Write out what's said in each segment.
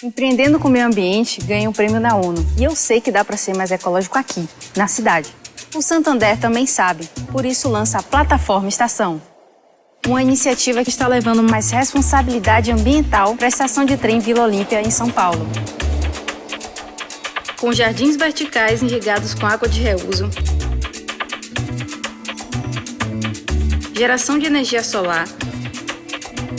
Empreendendo com o meio ambiente ganha um prêmio na ONU. E eu sei que dá para ser mais ecológico aqui, na cidade. O Santander também sabe, por isso lança a Plataforma Estação. Uma iniciativa que está levando mais responsabilidade ambiental para a estação de trem Vila Olímpia, em São Paulo. Com jardins verticais irrigados com água de reuso, geração de energia solar,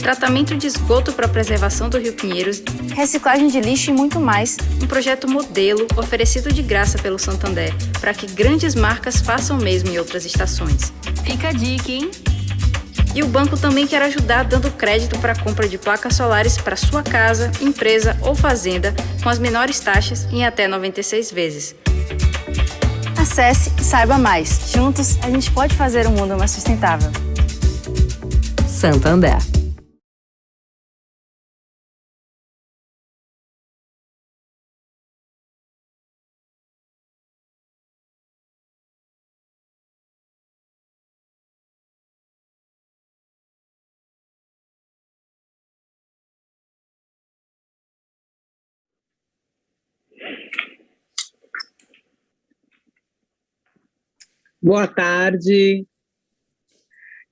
tratamento de esgoto para a preservação do Rio Pinheiros, reciclagem de lixo e muito mais. Um projeto modelo oferecido de graça pelo Santander para que grandes marcas façam o mesmo em outras estações. Fica a dica, hein? E o banco também quer ajudar dando crédito para a compra de placas solares para sua casa, empresa ou fazenda com as menores taxas em até 96 vezes. Acesse e saiba mais. Juntos, a gente pode fazer um mundo mais sustentável. Santander. Boa tarde,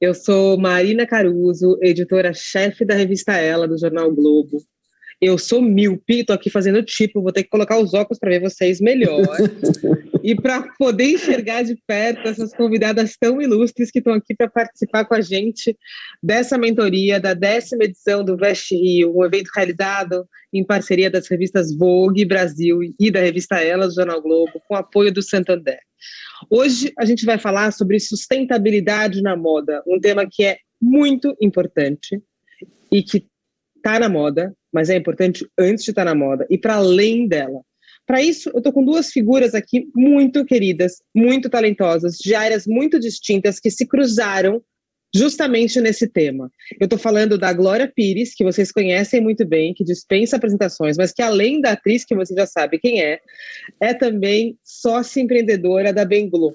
eu sou Marina Caruso, editora-chefe da revista Ela, do Jornal Globo. Eu sou míope, estou aqui fazendo tipo, vou ter que colocar os óculos para ver vocês melhor. E para poder enxergar de perto essas convidadas tão ilustres que estão aqui para participar com a gente dessa mentoria da 10ª edição do Veste Rio, um evento realizado em parceria das revistas Vogue Brasil e da revista Ela, do Jornal Globo, com apoio do Santander. Hoje a gente vai falar sobre sustentabilidade na moda, um tema que é muito importante e que está na moda, mas é importante antes de estar na moda e para além dela. Para isso, eu estou com duas figuras aqui muito queridas, muito talentosas, de áreas muito distintas que se cruzaram justamente nesse tema. Eu estou falando da Glória Pires, que vocês conhecem muito bem, que dispensa apresentações, mas que além da atriz, que você já sabe quem é também sócia empreendedora da Benglo.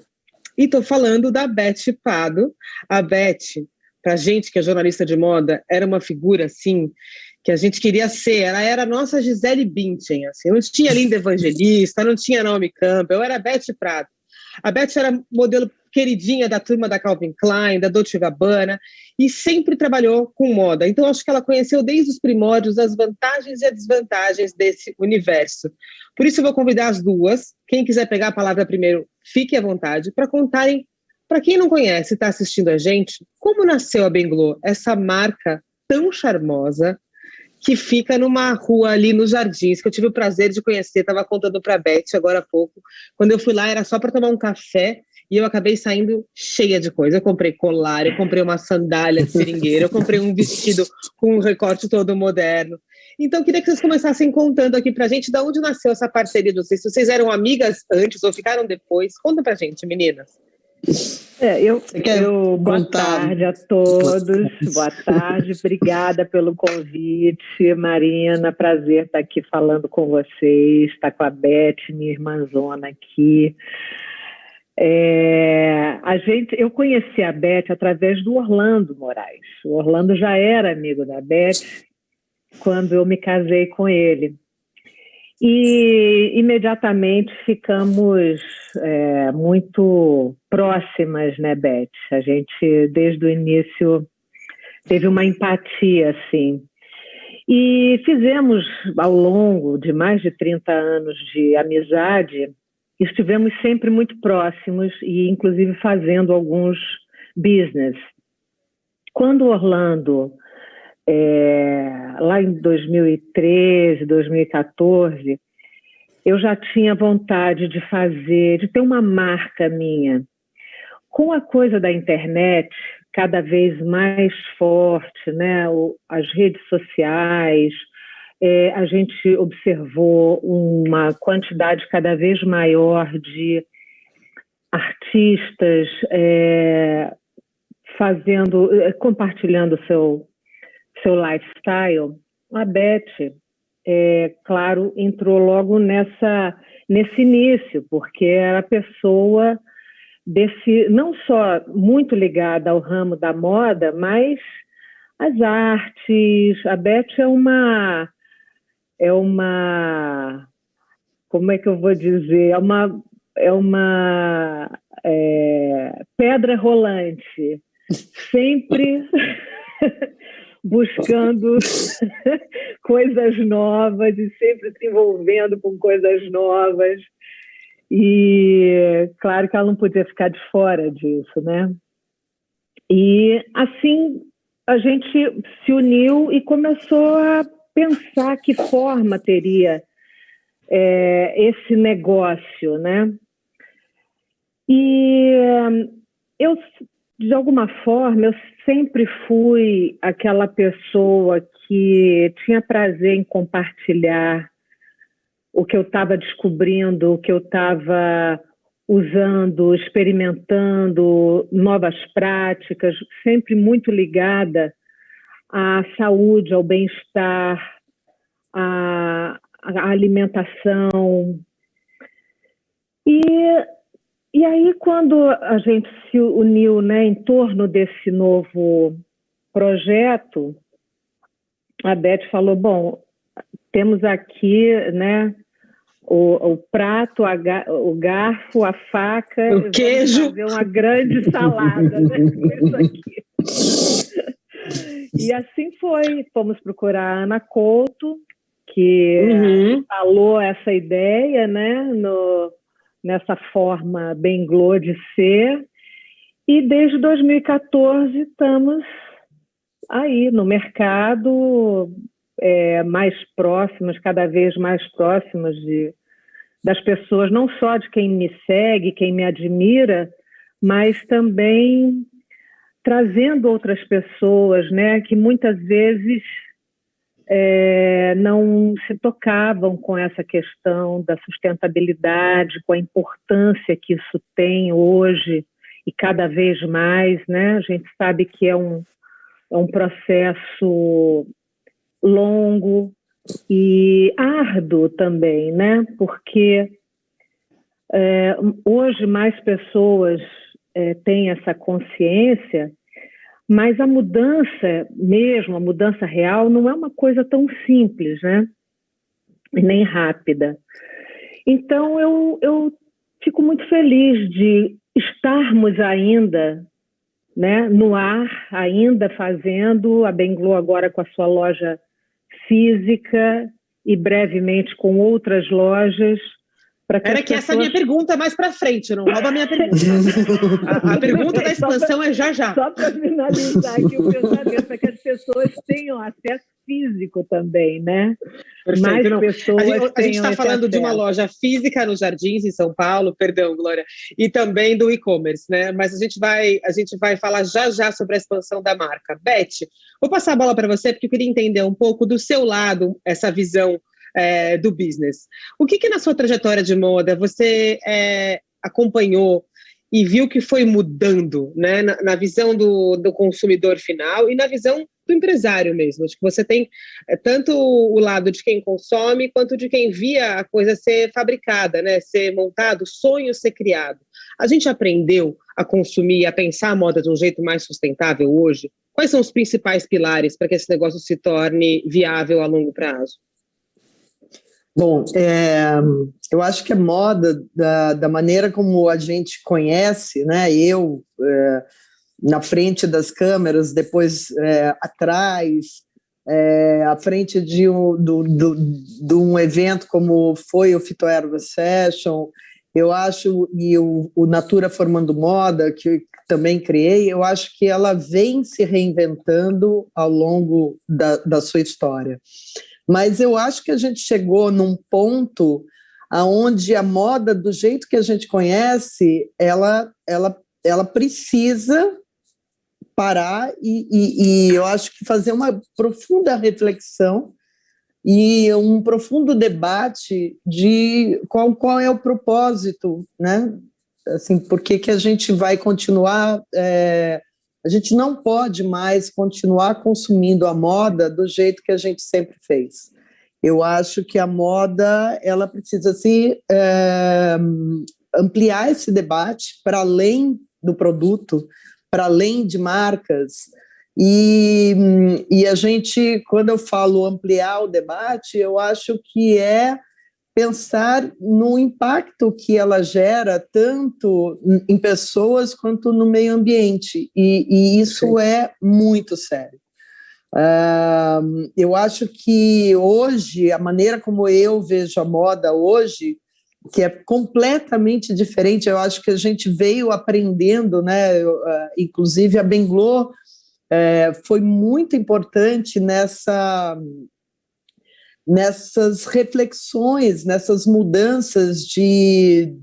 E estou falando da Beth Prado. A Beth, para a gente que é jornalista de moda, era uma figura, assim, que a gente queria ser. Ela era a nossa Gisele Bündchen, assim. Não tinha Linda Evangelista, não tinha Naomi Campbell, era a Beth Prado. A Beth era modelo queridinha da turma da Calvin Klein, da Dolce & Gabbana, e sempre trabalhou com moda. Então, acho que ela conheceu desde os primórdios as vantagens e as desvantagens desse universo. Por isso, eu vou convidar as duas. Quem quiser pegar a palavra primeiro, fique à vontade, para contarem, para quem não conhece e está assistindo a gente, como nasceu a Benglo, essa marca tão charmosa, que fica numa rua ali nos Jardins, que eu tive o prazer de conhecer, estava contando para a Beth agora há pouco. Quando eu fui lá, era só para tomar um café, e eu acabei saindo cheia de coisa. Eu comprei colar, eu comprei uma sandália de seringueira, eu comprei um vestido com um recorte todo moderno. Então, eu queria que vocês começassem contando aqui pra gente de onde nasceu essa parceria de vocês. Se vocês eram amigas antes ou ficaram depois. Conta pra gente, meninas. Boa tarde a todos, boa tarde, obrigada pelo convite, Marina, prazer estar aqui falando com vocês, estar com a Beth, minha irmãzona aqui. Eu conheci a Beth através do Orlando Moraes. O Orlando já era amigo da Beth quando eu me casei com ele. E imediatamente ficamos muito próximas, né, Beth? A gente, desde o início, teve uma empatia, assim. E fizemos, ao longo de mais de 30 anos de amizade, estivemos sempre muito próximos e, inclusive, fazendo alguns business. Quando Orlando, lá em 2013, 2014, eu já tinha vontade de ter uma marca minha. Com a coisa da internet cada vez mais forte, né? As redes sociais, a gente observou uma quantidade cada vez maior de artistas compartilhando seu lifestyle. A Beth, claro, entrou logo nesse início, porque era a pessoa não só muito ligada ao ramo da moda, mas às artes. A Beth como é que eu vou dizer? Pedra rolante, sempre buscando coisas novas e sempre se envolvendo com coisas novas. E claro que ela não podia ficar de fora disso, né? E assim a gente se uniu e começou a pensar que forma teria esse negócio, né? E eu, de alguma forma, eu sempre fui aquela pessoa que tinha prazer em compartilhar o que eu estava descobrindo, o que eu estava usando, experimentando novas práticas, sempre muito ligada à saúde, ao bem-estar, à alimentação. E aí, quando a gente se uniu, né, em torno desse novo projeto, a Beth falou, bom, temos aqui, né, o prato, o garfo, a faca, o queijo, fazer uma grande salada, né, com isso aqui. E assim foi, fomos procurar a Ana Couto, que falou essa ideia, né, nessa forma Benglo de ser, e desde 2014 estamos aí no mercado, mais próximas, cada vez mais próximas das pessoas, não só de quem me segue, quem me admira, mas também trazendo outras pessoas, né, que muitas vezes não se tocavam com essa questão da sustentabilidade, com a importância que isso tem hoje e cada vez mais, né? A gente sabe que é um processo longo e árduo também, né? Porque hoje mais pessoas têm essa consciência, mas a mudança mesmo, a mudança real, não é uma coisa tão simples, né? Nem rápida. Então, eu fico muito feliz de estarmos ainda, né, no ar, ainda fazendo a Benglo agora com a sua loja física e brevemente com outras lojas. Era que essa é a minha pergunta mais para frente, não rouba a minha pergunta. A pergunta da expansão é já. Só para finalizar aqui o pensamento, para que as pessoas tenham acesso físico também, né? Perfeito. Mais pessoas a gente está falando de uma loja física nos Jardins, em São Paulo, perdão, Glória, e também do e-commerce, né? Mas a gente vai falar já sobre a expansão da marca. Beth, vou passar a bola para você, porque eu queria entender um pouco do seu lado, essa visão do business. O que na sua trajetória de moda você acompanhou e viu que foi mudando, né, na visão do consumidor final e na visão do empresário mesmo? Acho que você tem tanto o lado de quem consome quanto de quem via a coisa ser fabricada, né, ser montado, o sonho ser criado. A gente aprendeu a consumir, a pensar a moda de um jeito mais sustentável hoje? Quais são os principais pilares para que esse negócio se torne viável a longo prazo? Bom, eu acho que a moda, da maneira como a gente conhece, né? Eu na frente das câmeras, depois atrás, à frente de um evento como foi o Fitoerva Session, eu acho, e o Natura Formando Moda, que também criei, eu acho que ela vem se reinventando ao longo da sua história. Mas eu acho que a gente chegou num ponto onde a moda, do jeito que a gente conhece, ela precisa parar e eu acho que fazer uma profunda reflexão e um profundo debate de qual é o propósito, né? Assim, por que a gente vai continuar... A gente não pode mais continuar consumindo a moda do jeito que a gente sempre fez. Eu acho que a moda ela precisa ampliar esse debate para além do produto, para além de marcas, E a gente, quando eu falo ampliar o debate, eu acho que é pensar no impacto que ela gera tanto em pessoas quanto no meio ambiente, e isso é muito sério. Eu acho que hoje, a maneira como eu vejo a moda hoje, que é completamente diferente, eu acho que a gente veio aprendendo, né? Inclusive a Benglo foi muito importante nessas reflexões, nessas mudanças de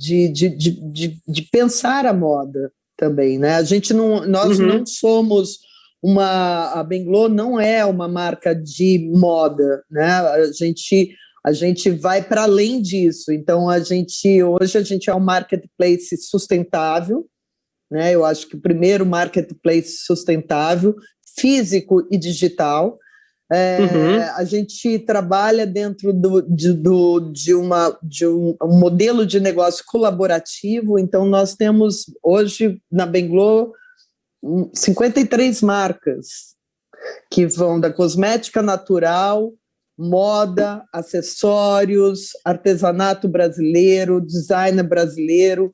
pensar a moda também, né? Nós não somos a Benglo não é uma marca de moda, né? A gente vai para além disso. Então hoje a gente é um marketplace sustentável, né? Eu acho que o primeiro marketplace sustentável, físico e digital. A gente trabalha dentro de um modelo de negócio colaborativo, então nós temos hoje na Benglo 53 marcas que vão da cosmética natural, moda, acessórios, artesanato brasileiro, design brasileiro.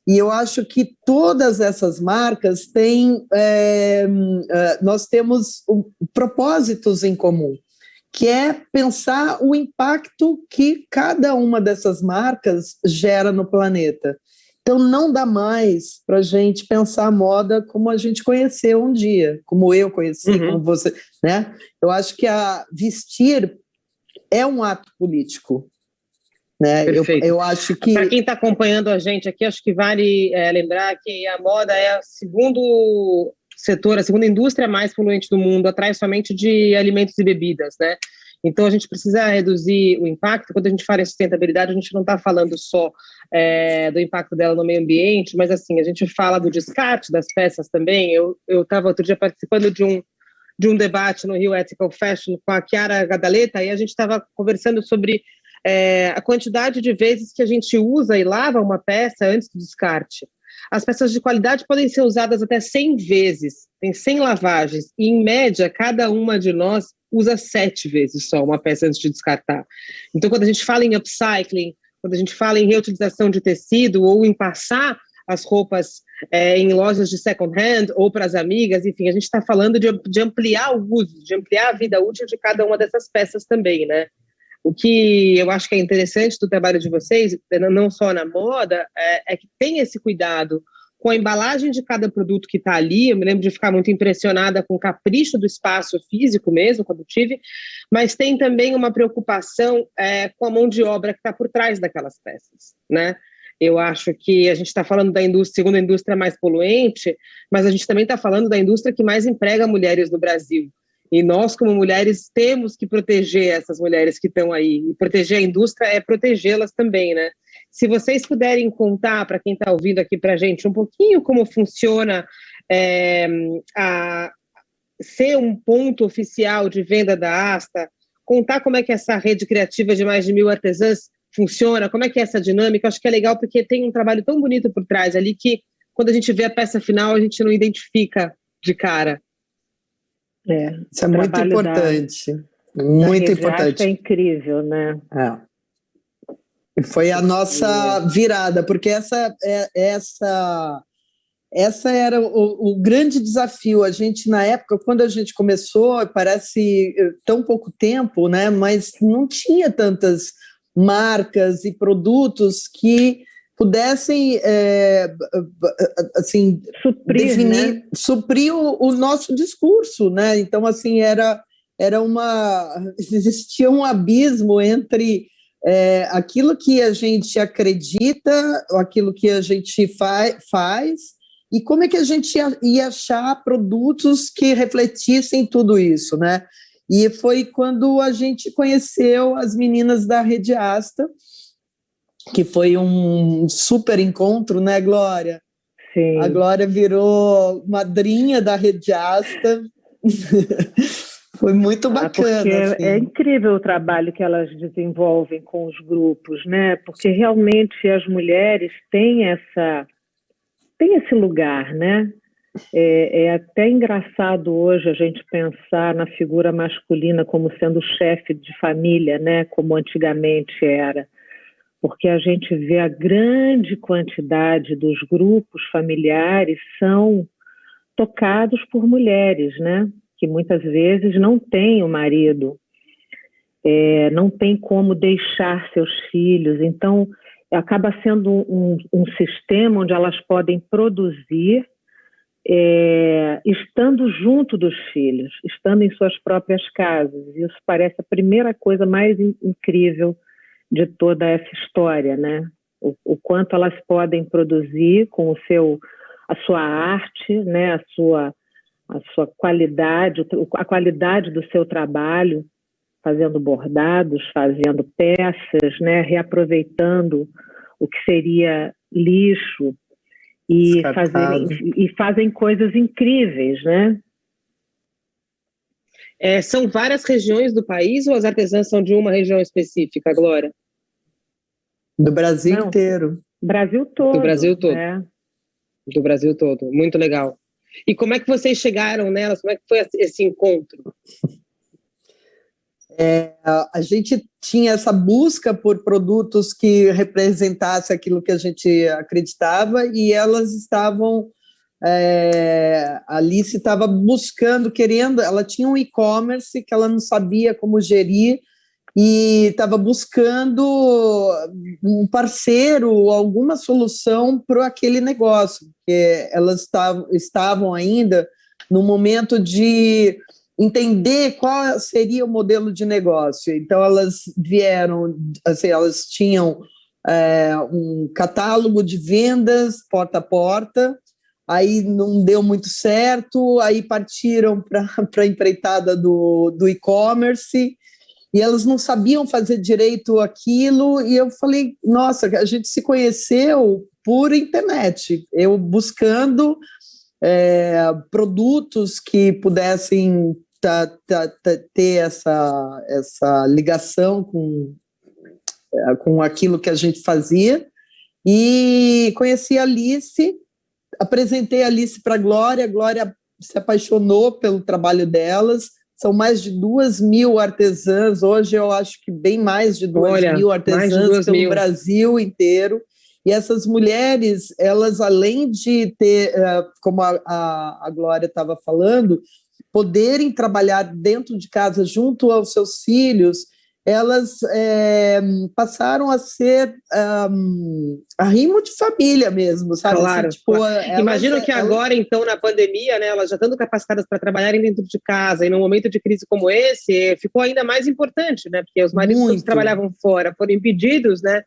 E eu acho que todas essas marcas nós temos propósitos em comum, que é pensar o impacto que cada uma dessas marcas gera no planeta. Então, não dá mais para a gente pensar a moda como a gente conheceu um dia, como eu conheci, como você, né? Eu acho que vestir é um ato político. Né? Eu acho que... Para quem está acompanhando a gente aqui, acho que vale lembrar que a moda é o segundo setor, a segunda indústria mais poluente do mundo, atrás somente de alimentos e bebidas, né? Então a gente precisa reduzir o impacto. Quando a gente fala em sustentabilidade, a gente não está falando só do impacto dela no meio ambiente, mas assim, a gente fala do descarte das peças também. Eu estava outro dia participando de um debate no Rio Ethical Fashion com a Chiara Gadaleta, e a gente estava conversando sobre a quantidade de vezes que a gente usa e lava uma peça antes do descarte. As peças de qualidade podem ser usadas até 100 vezes, tem 100 lavagens, e em média, cada uma de nós usa 7 vezes só uma peça antes de descartar. Então, quando a gente fala em upcycling, quando a gente fala em reutilização de tecido ou em passar as roupas em lojas de second hand ou para as amigas, enfim, a gente está falando de ampliar o uso, de ampliar a vida útil de cada uma dessas peças também, né? O que eu acho que é interessante do trabalho de vocês, não só na moda, é que tem esse cuidado com a embalagem de cada produto que está ali. Eu me lembro de ficar muito impressionada com o capricho do espaço físico mesmo, quando tive, mas tem também uma preocupação com a mão de obra que está por trás daquelas peças, né? Eu acho que a gente está falando da segunda indústria mais poluente, mas a gente também está falando da indústria que mais emprega mulheres no Brasil. E nós, como mulheres, temos que proteger essas mulheres que estão aí. E proteger a indústria é protegê-las também, né? Se vocês puderem contar para quem está ouvindo aqui para a gente um pouquinho como funciona ser um ponto oficial de venda da Asta, contar como é que essa rede criativa de mais de 1.000 artesãs funciona, como é que é essa dinâmica. Acho que é legal porque tem um trabalho tão bonito por trás ali que quando a gente vê a peça final a gente não identifica de cara. Isso é muito importante. Muito importante. É incrível, né? E foi a nossa virada, porque essa era o grande desafio. A gente, na época, quando a gente começou, parece tão pouco tempo, né? Mas não tinha tantas marcas e produtos que pudessem assim, suprir o nosso discurso, né? Então, assim, existia um abismo entre aquilo que a gente acredita, aquilo que a gente faz, e como é que a gente ia achar produtos que refletissem tudo isso, né? E foi quando a gente conheceu as meninas da Rede Asta, que foi um super encontro, né, Glória? Sim. A Glória virou madrinha da Rede Asta. Foi muito bacana. Porque assim. é incrível o trabalho que elas desenvolvem com os grupos, né? Porque realmente as mulheres têm esse lugar, né? É até engraçado hoje a gente pensar na figura masculina como sendo chefe de família, né? Como antigamente era, porque a gente vê a grande quantidade dos grupos familiares são tocados por mulheres, né? Que muitas vezes não têm o marido, não tem como deixar seus filhos, então acaba sendo um sistema onde elas podem produzir estando junto dos filhos, estando em suas próprias casas. Isso parece a primeira coisa mais incrível de toda essa história, né? O quanto elas podem produzir com a sua arte, né? A sua qualidade, a qualidade do seu trabalho, fazendo bordados, fazendo peças, né? Reaproveitando o que seria lixo, e fazem coisas incríveis, né? São várias regiões do país ou as artesãs são de uma região específica, Glória? Do Brasil inteiro. Brasil todo. Do Brasil todo. Do Brasil todo. Muito legal. E como é que vocês chegaram nelas? Como é que foi esse encontro? A gente tinha essa busca por produtos que representassem aquilo que a gente acreditava, e elas estavam, a Alice estava buscando, querendo, ela tinha um e-commerce que ela não sabia como gerir, e estava buscando um parceiro, alguma solução para aquele negócio, porque elas estavam ainda no momento de entender qual seria o modelo de negócio. Então, elas vieram, assim, elas tinham um catálogo de vendas porta a porta, aí não deu muito certo, aí partiram para a empreitada do e-commerce, e elas não sabiam fazer direito aquilo, e eu falei, nossa, a gente se conheceu por internet, eu buscando produtos que pudessem ter essa ligação com aquilo que a gente fazia, e conheci a Alice, apresentei a Alice para a Glória se apaixonou pelo trabalho delas. São mais de 2.000 artesãs, hoje eu acho que bem mais de 2.000 artesãs pelo Brasil inteiro. E essas mulheres, elas, além de ter, como a Glória estava falando, poderem trabalhar dentro de casa junto aos seus filhos, elas passaram a ser arrimo de família mesmo, sabe? Claro, assim, tipo, claro. Imagino que agora, então, na pandemia, né, elas já estando capacitadas para trabalharem dentro de casa, e num momento de crise como esse, ficou ainda mais importante, né? Porque os maridos todos trabalhavam fora, foram impedidos, né?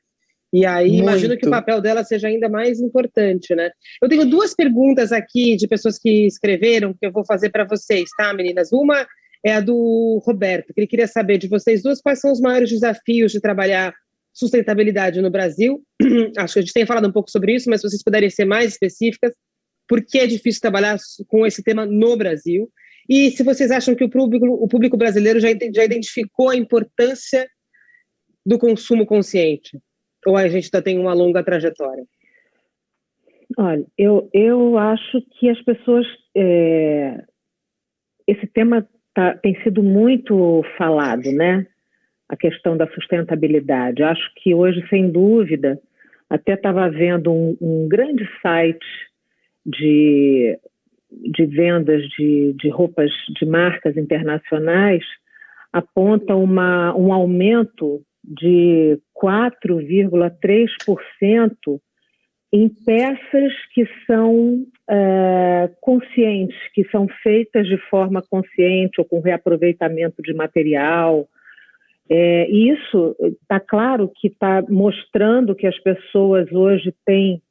E aí, imagino que o papel dela seja ainda mais importante, né? Eu tenho 2 perguntas aqui de pessoas que escreveram, que eu vou fazer para vocês, tá, meninas? Uma é a do Roberto, que ele queria saber de vocês duas quais são os maiores desafios de trabalhar sustentabilidade no Brasil. Acho que a gente tem falado um pouco sobre isso, mas se vocês puderem ser mais específicas, por que é difícil trabalhar com esse tema no Brasil? E se vocês acham que o público brasileiro já identificou a importância do consumo consciente? Ou a gente ainda tem uma longa trajetória? Olha, eu acho que as pessoas... esse tema tem sido muito falado, né? A questão da sustentabilidade. Acho que hoje, sem dúvida, até estava vendo um grande site de vendas de roupas de marcas internacionais, aponta um aumento de 4,3% em peças que são conscientes, que são feitas de forma consciente ou com reaproveitamento de material. E isso está claro que está mostrando que as pessoas hoje têm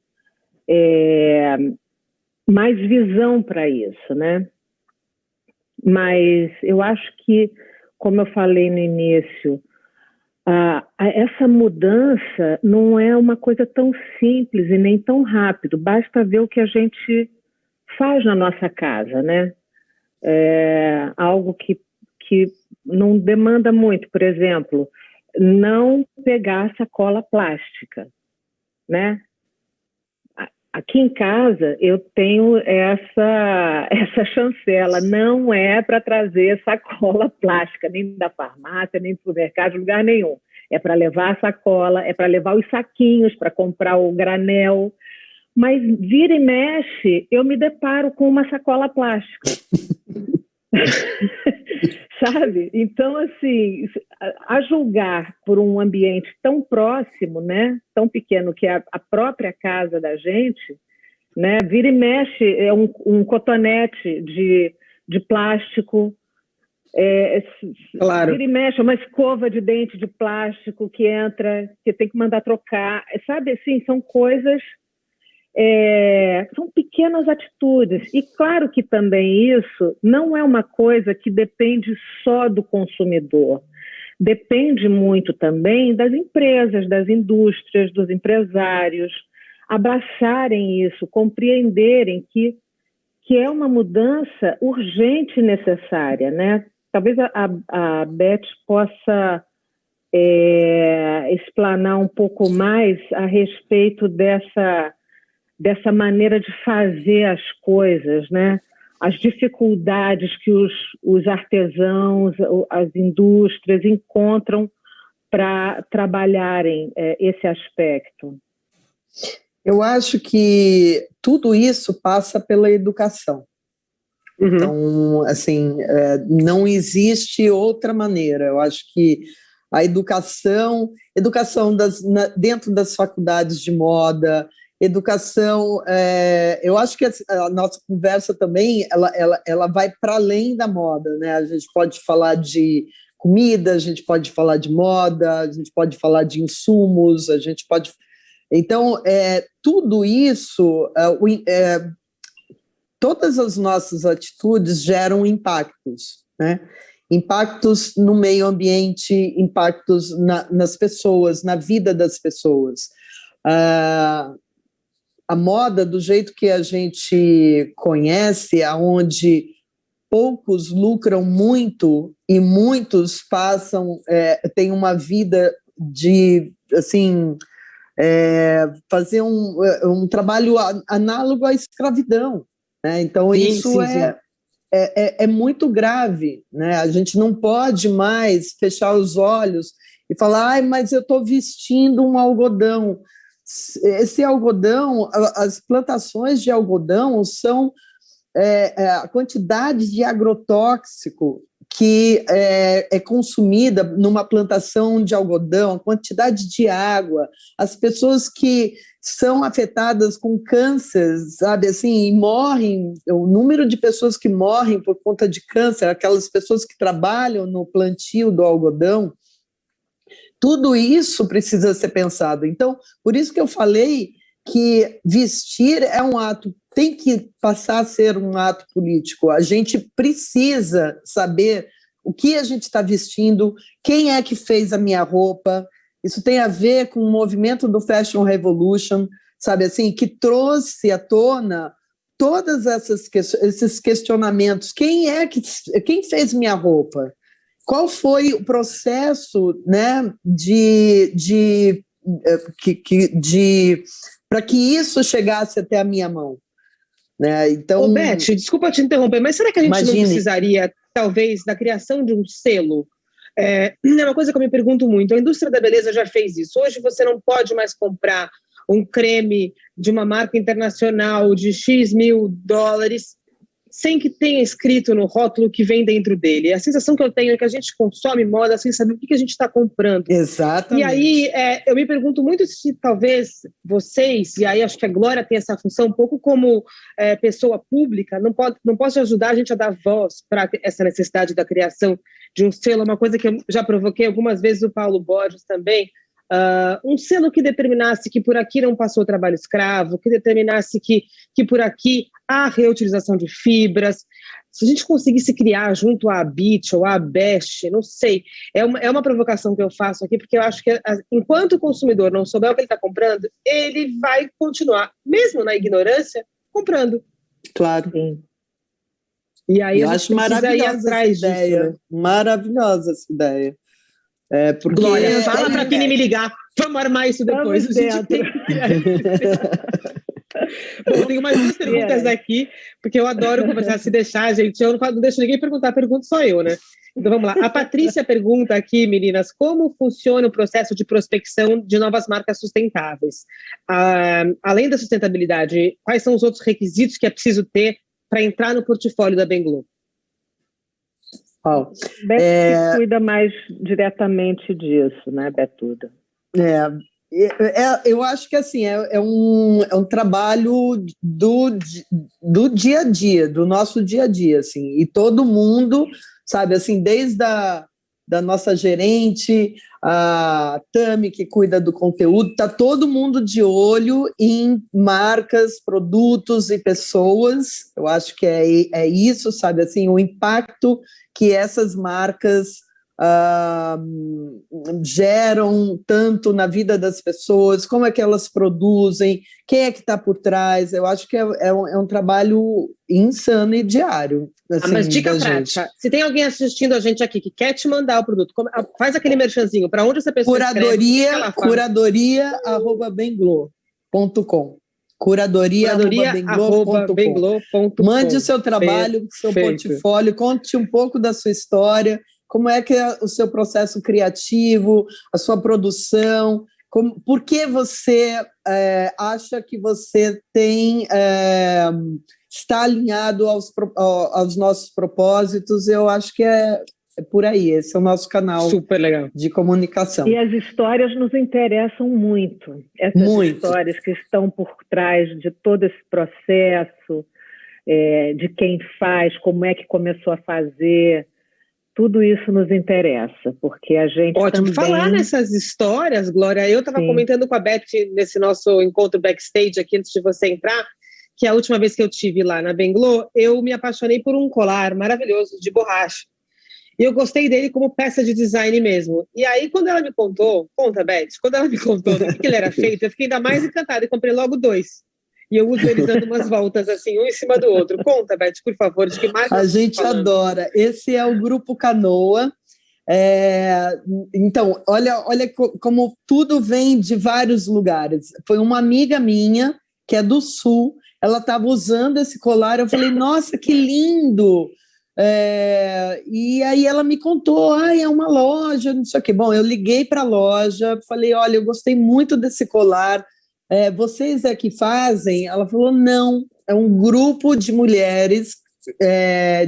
mais visão para isso, né? Mas eu acho que, como eu falei no início, essa mudança não é uma coisa tão simples e nem tão rápido. Basta ver o que a gente faz na nossa casa, né? Algo que não demanda muito. Por exemplo, não pegar sacola plástica, né? Aqui em casa eu tenho essa chancela, não é para trazer sacola plástica, nem da farmácia, nem do supermercado, lugar nenhum. É para levar a sacola, é para levar os saquinhos para comprar o granel. Mas vira e mexe, eu me deparo com uma sacola plástica. Sabe? Então, assim, a julgar por um ambiente tão próximo, né, tão pequeno que é a própria casa da gente, né, vira e mexe é um cotonete de plástico, Claro. vira e mexe uma escova de dente de plástico que entra, que tem que mandar trocar, sabe? Assim, são coisas... são pequenas atitudes. E claro que também isso não é uma coisa que depende só do consumidor. Depende muito também das empresas, das indústrias, dos empresários, abraçarem isso, compreenderem que é uma mudança urgente e necessária, né? Talvez a Beth possa explanar um pouco mais a respeito dessa maneira de fazer as coisas, né? As dificuldades que os artesãos, as indústrias encontram para trabalharem esse aspecto. Eu acho que tudo isso passa pela educação. Uhum. Então, assim, não existe outra maneira. Eu acho que a educação dentro das faculdades de moda, educação, eu acho que a nossa conversa também, ela vai para além da moda, né? A gente pode falar de comida, a gente pode falar de moda, a gente pode falar de insumos, a gente pode... Então, tudo isso, todas as nossas atitudes geram impactos, né? Impactos no meio ambiente, impactos nas pessoas, na vida das pessoas. A moda, do jeito que a gente conhece, onde poucos lucram muito e muitos têm uma vida de, assim, fazer um trabalho análogo à escravidão, né? Então, sim, isso sim. É muito grave, né? A gente não pode mais fechar os olhos e falar, mas eu estou vestindo um algodão. Esse algodão, as plantações de algodão são a quantidade de agrotóxico que é consumida numa plantação de algodão, a quantidade de água, as pessoas que são afetadas com câncer, sabe, assim, e morrem, o número de pessoas que morrem por conta de câncer, aquelas pessoas que trabalham no plantio do algodão, tudo isso precisa ser pensado. Então, por isso que eu falei que vestir é um ato, tem que passar a ser um ato político. A gente precisa saber o que a gente está vestindo, quem é que fez a minha roupa. Isso tem a ver com o movimento do Fashion Revolution, sabe assim, que trouxe à tona todas esses questionamentos. Quem fez minha roupa? Qual foi o processo, né, para que isso chegasse até a minha mão, né? Então, Beth, desculpa te interromper, mas será que a gente imagine, não precisaria, talvez, da criação de um selo? É uma coisa que eu me pergunto muito. A indústria da beleza já fez isso. Hoje você não pode mais comprar um creme de uma marca internacional de X mil dólares sem que tenha escrito no rótulo que vem dentro dele. A sensação que eu tenho é que a gente consome moda sem saber o que a gente está comprando. Exatamente. E aí eu me pergunto muito se talvez vocês, e aí acho que a Glória tem essa função um pouco como pessoa pública, não pode ajudar a gente a dar voz para essa necessidade da criação de um selo, uma coisa que eu já provoquei algumas vezes o Paulo Borges também, um selo que determinasse que por aqui não passou trabalho escravo, que determinasse que por aqui há reutilização de fibras. Se a gente conseguisse criar junto à Beach ou à Best, não sei, é uma provocação que eu faço aqui, porque eu acho que enquanto o consumidor não souber o que ele está comprando, ele vai continuar, mesmo na ignorância, comprando. Claro. Sim. E aí eu acho maravilhosa essa ideia, disso, né? Maravilhosa essa ideia. Porque Glória, fala para quem me ligar, vamos armar isso depois. Bom, tenho mais duas perguntas aqui, porque eu adoro conversar. Se deixar, gente, eu não deixo ninguém perguntar, pergunto só eu, né? Então vamos lá. A Patrícia pergunta aqui, meninas, como funciona o processo de prospecção de novas marcas sustentáveis? Além da sustentabilidade, quais são os outros requisitos que é preciso ter para entrar no portfólio da Benglo? Beth que cuida mais diretamente disso, né, Betuda? Eu acho que assim, é um trabalho do dia a dia, do nosso dia a dia, assim, e todo mundo, sabe, assim, desde da nossa gerente, a Tami, que cuida do conteúdo, está todo mundo de olho em marcas, produtos e pessoas. Eu acho que é isso, sabe, assim, o impacto que essas marcas geram tanto na vida das pessoas, como é que elas produzem, quem é que está por trás. Eu acho que é um trabalho insano e diário. Assim, mas dica prática, se tem alguém assistindo a gente aqui que quer te mandar o produto, faz aquele merchanzinho, para onde essa pessoa escreve? Curadoria@benglo.com. Curadoria@benglo.com. Mande o seu trabalho, o seu portfólio, conte um pouco da sua história, como é que é o seu processo criativo, a sua produção, por que você acha que você está alinhado aos nossos propósitos. Eu acho que é por aí, esse é o nosso canal super legal de comunicação. E as histórias nos interessam muito, essas histórias que estão por trás de todo esse processo, de quem faz, como é que começou a fazer. Tudo isso nos interessa, porque a gente Ótimo. também... Falar nessas histórias, Glória, eu estava comentando com a Beth nesse nosso encontro backstage aqui antes de você entrar, que a última vez que eu tive lá na Benglo, eu me apaixonei por um colar maravilhoso de borracha. E eu gostei dele como peça de design mesmo. E aí, quando ela me contou, Beth, quando ela me contou do que ele era feito, eu fiquei ainda mais encantada e comprei logo 2. E eu uso eles dando umas voltas assim, um em cima do outro. Conta, Beth, por favor, de que marca a gente adora. Esse é o Grupo Canoa. Então, olha como tudo vem de vários lugares. Foi uma amiga minha, que é do Sul, ela estava usando esse colar, eu falei, nossa, que lindo! E aí ela me contou, é uma loja, não sei o quê. Bom, eu liguei para a loja, falei, olha, eu gostei muito desse colar, vocês é que fazem? Ela falou, não, é um grupo de mulheres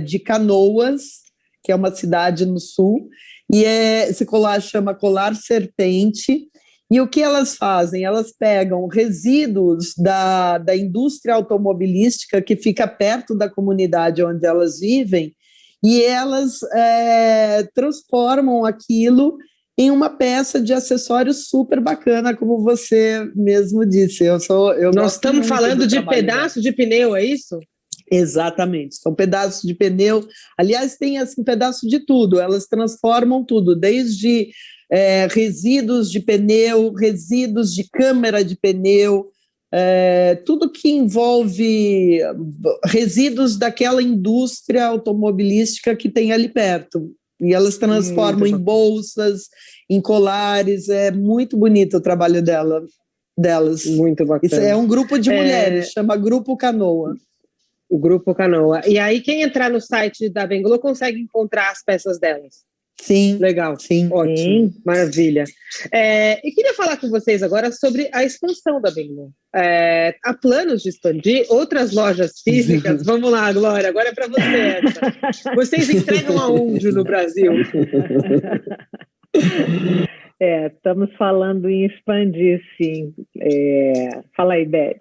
de Canoas, que é uma cidade no sul, e esse colar chama Colar Serpente. E o que elas fazem? Elas pegam resíduos da indústria automobilística que fica perto da comunidade onde elas vivem, e elas transformam aquilo em uma peça de acessório super bacana, como você mesmo disse. Nós estamos falando de pedaço de pneu, é isso? Exatamente, são pedaços de pneu. Aliás, tem assim, pedaço de tudo, elas transformam tudo, desde resíduos de pneu, resíduos de câmara de pneu, tudo que envolve resíduos daquela indústria automobilística que tem ali perto. E elas transformam em bolsas, em colares. É muito bonito o trabalho delas. Muito bacana. Isso é um grupo de mulheres, chama Grupo Canoa. O Grupo Canoa. E aí, quem entrar no site da Benglo consegue encontrar as peças delas. Sim. Legal. Sim. Ótimo. Sim. Maravilha. E queria falar com vocês agora sobre a expansão da Benglo. Há planos de expandir outras lojas físicas? Vamos lá, Glória, agora é para você essa. Vocês entregam aonde no Brasil? Estamos falando em expandir, sim. Fala aí, Beth.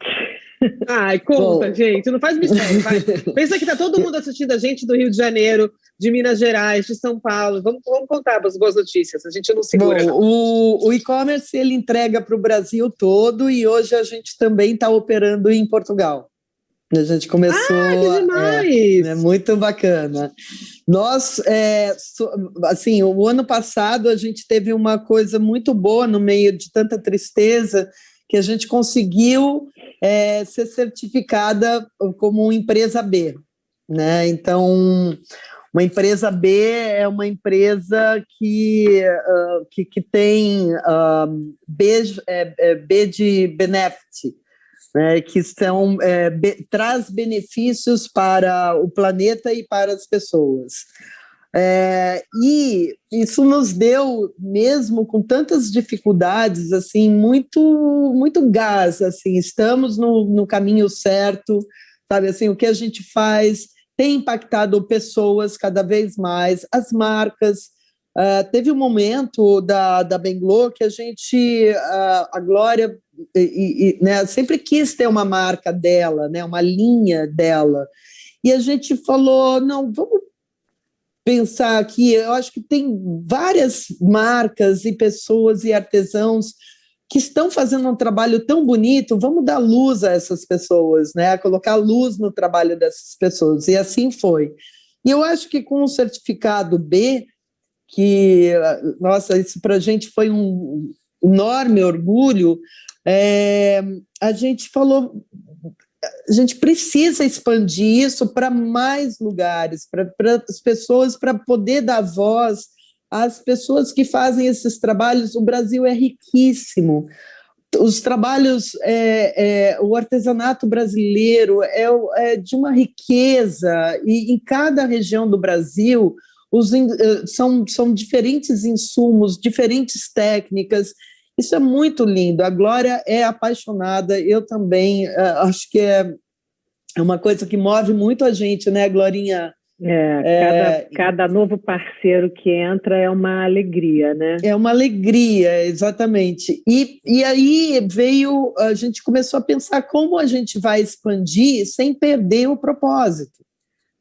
Ai, conta, gente, não faz mistério, vai. Pensa que tá todo mundo assistindo a gente do Rio de Janeiro, de Minas Gerais, de São Paulo. Vamos contar as boas notícias, a gente não segura. Bom, o e-commerce ele entrega para o Brasil todo, e hoje a gente também está operando em Portugal. A gente começou... que demais! É muito bacana. Nós, assim, o ano passado a gente teve uma coisa muito boa no meio de tanta tristeza, que a gente conseguiu ser certificada como empresa B, né? Então, uma empresa B é uma empresa que tem B de benefit, né, que traz benefícios para o planeta e para as pessoas. E isso nos deu, mesmo com tantas dificuldades, assim, muito gás, assim, estamos no caminho certo, sabe, assim, o que a gente faz tem impactado pessoas cada vez mais, as marcas. Teve um momento da Benglo que a Glória né, sempre quis ter uma marca dela, né, uma linha dela, e a gente falou, não, vamos pensar aqui, eu acho que tem várias marcas e pessoas e artesãos que estão fazendo um trabalho tão bonito, vamos dar luz a essas pessoas, né? Colocar luz no trabalho dessas pessoas, e assim foi. E eu acho que com o certificado B, que, nossa, isso para a gente foi um enorme orgulho, a gente falou, a gente precisa expandir isso para mais lugares, para as pessoas, para poder dar voz às pessoas que fazem esses trabalhos. O Brasil é riquíssimo. Os trabalhos, o artesanato brasileiro é de uma riqueza, e em cada região do Brasil são diferentes insumos, diferentes técnicas. Isso é muito lindo. A Glória é apaixonada, eu também. Acho que é uma coisa que move muito a gente, né, Glorinha? Cada novo parceiro que entra é uma alegria, né? É uma alegria, exatamente. E aí a gente começou a pensar como a gente vai expandir sem perder o propósito,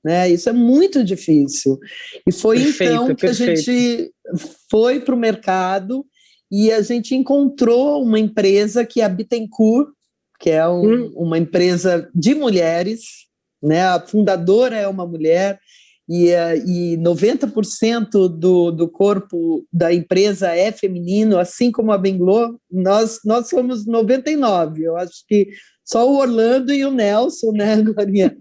né? Isso é muito difícil. E foi então que a gente foi para o mercado e a gente encontrou uma empresa que é a Bittencourt, que é uma empresa de mulheres, né? A fundadora é uma mulher, e 90% do corpo da empresa é feminino, assim como a Benglo. Nós somos 99%. Eu acho que só o Orlando e o Nelson, né, Glorinha?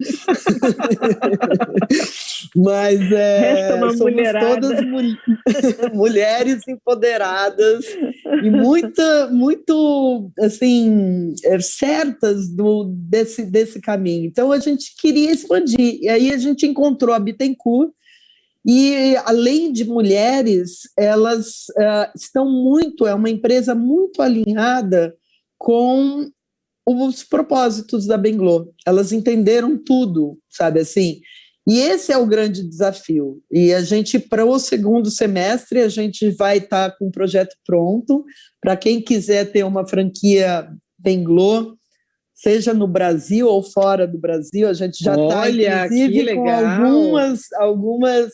Mas somos mulherada. Todas mulheres empoderadas e muito assim, certas desse caminho. Então a gente queria expandir, e aí a gente encontrou a Bittencourt, e além de mulheres, elas é uma empresa muito alinhada com os propósitos da Benglo. Elas entenderam tudo, sabe assim? E esse é o grande desafio. E a gente, para o segundo semestre, a gente vai estar com o projeto pronto. Para quem quiser ter uma franquia Benglo, seja no Brasil ou fora do Brasil, a gente já está, inclusive, com algumas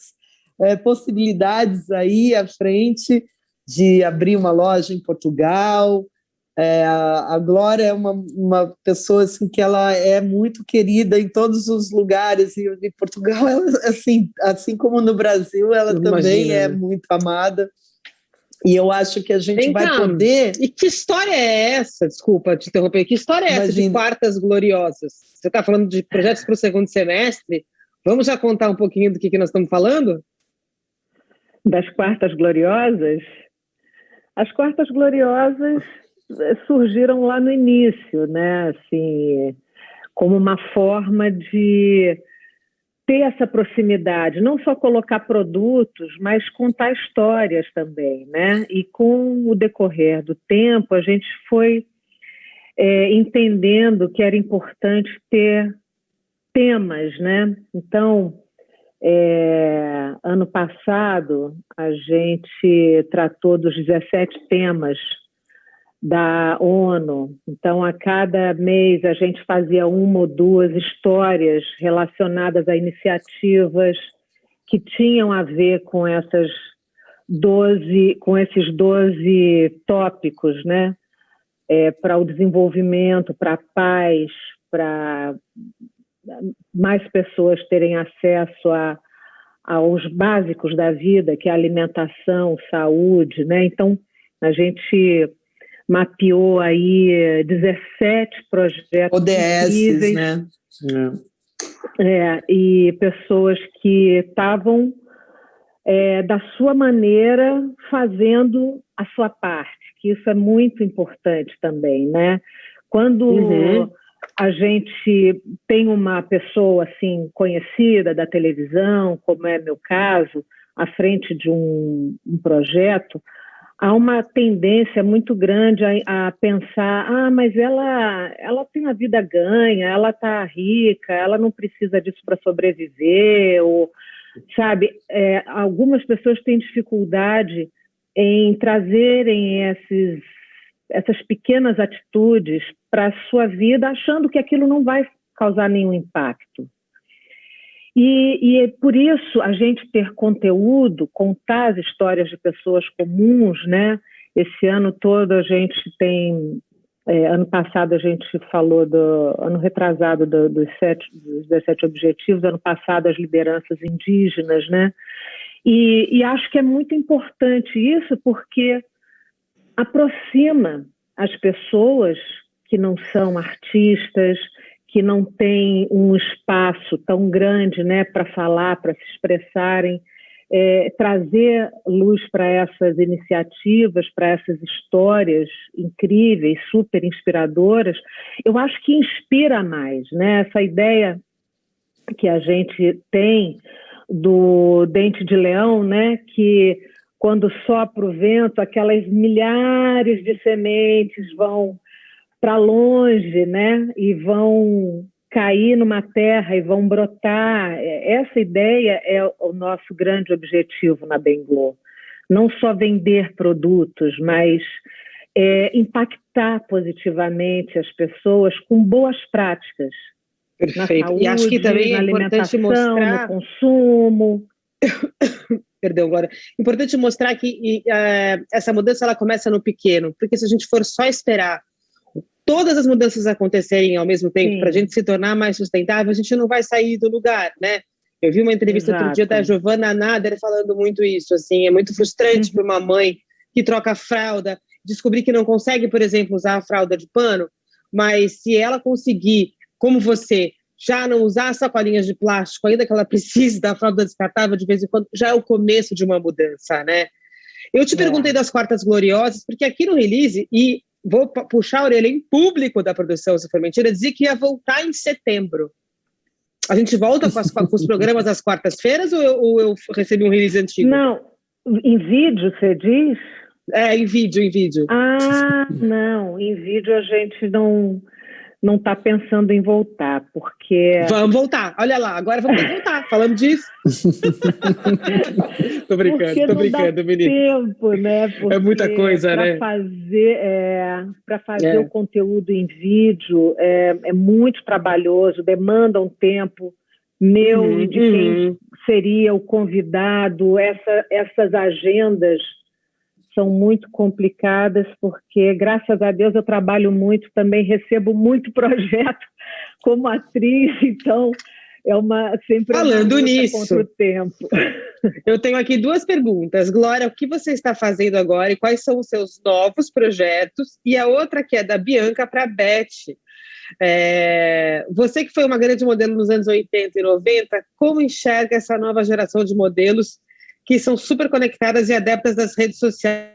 possibilidades aí à frente de abrir uma loja em Portugal. A Glória é uma pessoa assim, que ela é muito querida em todos os lugares, e em Portugal, ela, assim como no Brasil, ela também é muito amada, e eu acho que a gente vai poder... E que história é essa? Desculpa te interromper, que história é essa de Quartas Gloriosas? Você está falando de projetos para o segundo semestre? Vamos já contar um pouquinho do que nós estamos falando? Das Quartas Gloriosas? As Quartas Gloriosas surgiram lá no início, né? Assim, como uma forma de ter essa proximidade, não só colocar produtos, mas contar histórias também, né? E com o decorrer do tempo, a gente foi entendendo que era importante ter temas, né? Então, ano passado, a gente tratou dos 17 temas da ONU. Então, a cada mês a gente fazia uma ou duas histórias relacionadas a iniciativas que tinham a ver com esses 12 tópicos, né? Para o desenvolvimento, para a paz, para mais pessoas terem acesso aos básicos da vida, que é alimentação, saúde, né? Então, a gente mapeou aí 17 projetos ODS, incríveis, né? E pessoas que estavam da sua maneira fazendo a sua parte, que isso é muito importante também, né? Quando a gente tem uma pessoa assim conhecida da televisão, como é meu caso, à frente de um projeto, há uma tendência muito grande a pensar, mas ela tem a vida ganha, ela está rica, ela não precisa disso para sobreviver, ou, sabe, algumas pessoas têm dificuldade em trazerem essas pequenas atitudes para a sua vida, achando que aquilo não vai causar nenhum impacto. E por isso a gente ter conteúdo, contar as histórias de pessoas comuns, né? Esse ano todo a gente tem, ano passado a gente falou ano retrasado dos 17 objetivos, ano passado as lideranças indígenas, né? E acho que é muito importante isso porque aproxima as pessoas que não são artistas, que não têm um espaço tão grande, né, para falar, para se expressarem, trazer luz para essas iniciativas, para essas histórias incríveis, super inspiradoras, eu acho que inspira mais, né? Essa ideia que a gente tem do dente de leão, né, que quando sopra o vento, aquelas milhares de sementes vão para longe, né? E vão cair numa terra e vão brotar. Essa ideia é o nosso grande objetivo na Benglo. Não só vender produtos, mas impactar positivamente as pessoas com boas práticas. Perfeito. Na saúde, e acho que também na é importante alimentação, mostrar... no consumo. Perdão, agora. Importante mostrar que essa mudança ela começa no pequeno, porque se a gente for só esperar todas as mudanças acontecerem ao mesmo tempo para a gente se tornar mais sustentável, a gente não vai sair do lugar, né? Eu vi uma entrevista outro dia da Giovanna Nader falando muito isso, assim, é muito frustrante para uma mãe que troca a fralda, descobrir que não consegue, por exemplo, usar a fralda de pano, mas se ela conseguir, como você, já não usar sacolinhas de plástico, ainda que ela precise da fralda descartável de vez em quando, já é o começo de uma mudança, né? Eu te perguntei das quartas gloriosas, porque aqui no Release, e vou puxar a orelha em público da produção, se for mentira, dizia que ia voltar em setembro. A gente volta com os programas das quartas-feiras ou eu recebi um release antigo? Não, em vídeo, você diz? Em vídeo. Não, em vídeo a gente não está pensando em voltar, porque... Vamos voltar, olha lá, agora vamos ter que voltar, falando disso. Tô brincando, menino. Tempo, né? Porque é muita coisa, né? Para fazer o conteúdo em vídeo é muito trabalhoso, demanda um tempo meu e de quem seria o convidado. Essas agendas são muito complicadas, porque, graças a Deus, eu trabalho muito, também recebo muito projeto como atriz, então sempre falando nisso contra o tempo. Eu tenho aqui 2 perguntas. Glória, o que você está fazendo agora e quais são os seus novos projetos? E a outra que é da Bianca para a Beth. Você que foi uma grande modelo nos anos 80 e 90, como enxerga essa nova geração de modelos que são super conectadas e adeptas das redes sociais?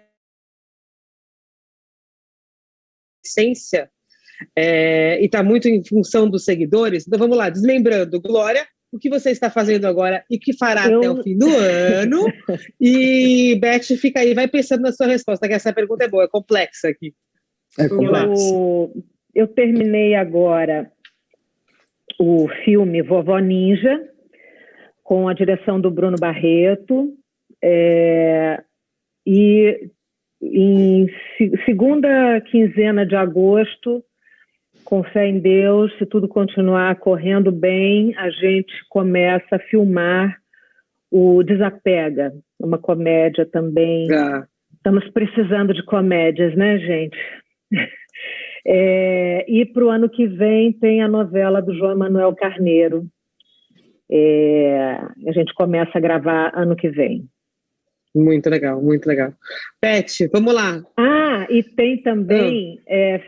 E está muito em função dos seguidores. Então vamos lá, desmembrando. Glória, o que você está fazendo agora e que fará até o fim do ano? E Beth, fica aí, vai pensando na sua resposta, que essa pergunta é boa, é complexa aqui. Eu terminei agora o filme Vovó Ninja, com a direção do Bruno Barreto, e em segunda quinzena de agosto, com fé em Deus, se tudo continuar correndo bem, a gente começa a filmar o Desapega, uma comédia também. Estamos precisando de comédias, né, gente? E para o ano que vem tem a novela do João Emanuel Carneiro. A gente começa a gravar ano que vem. Muito legal, muito legal. Beth, vamos lá. E tem também,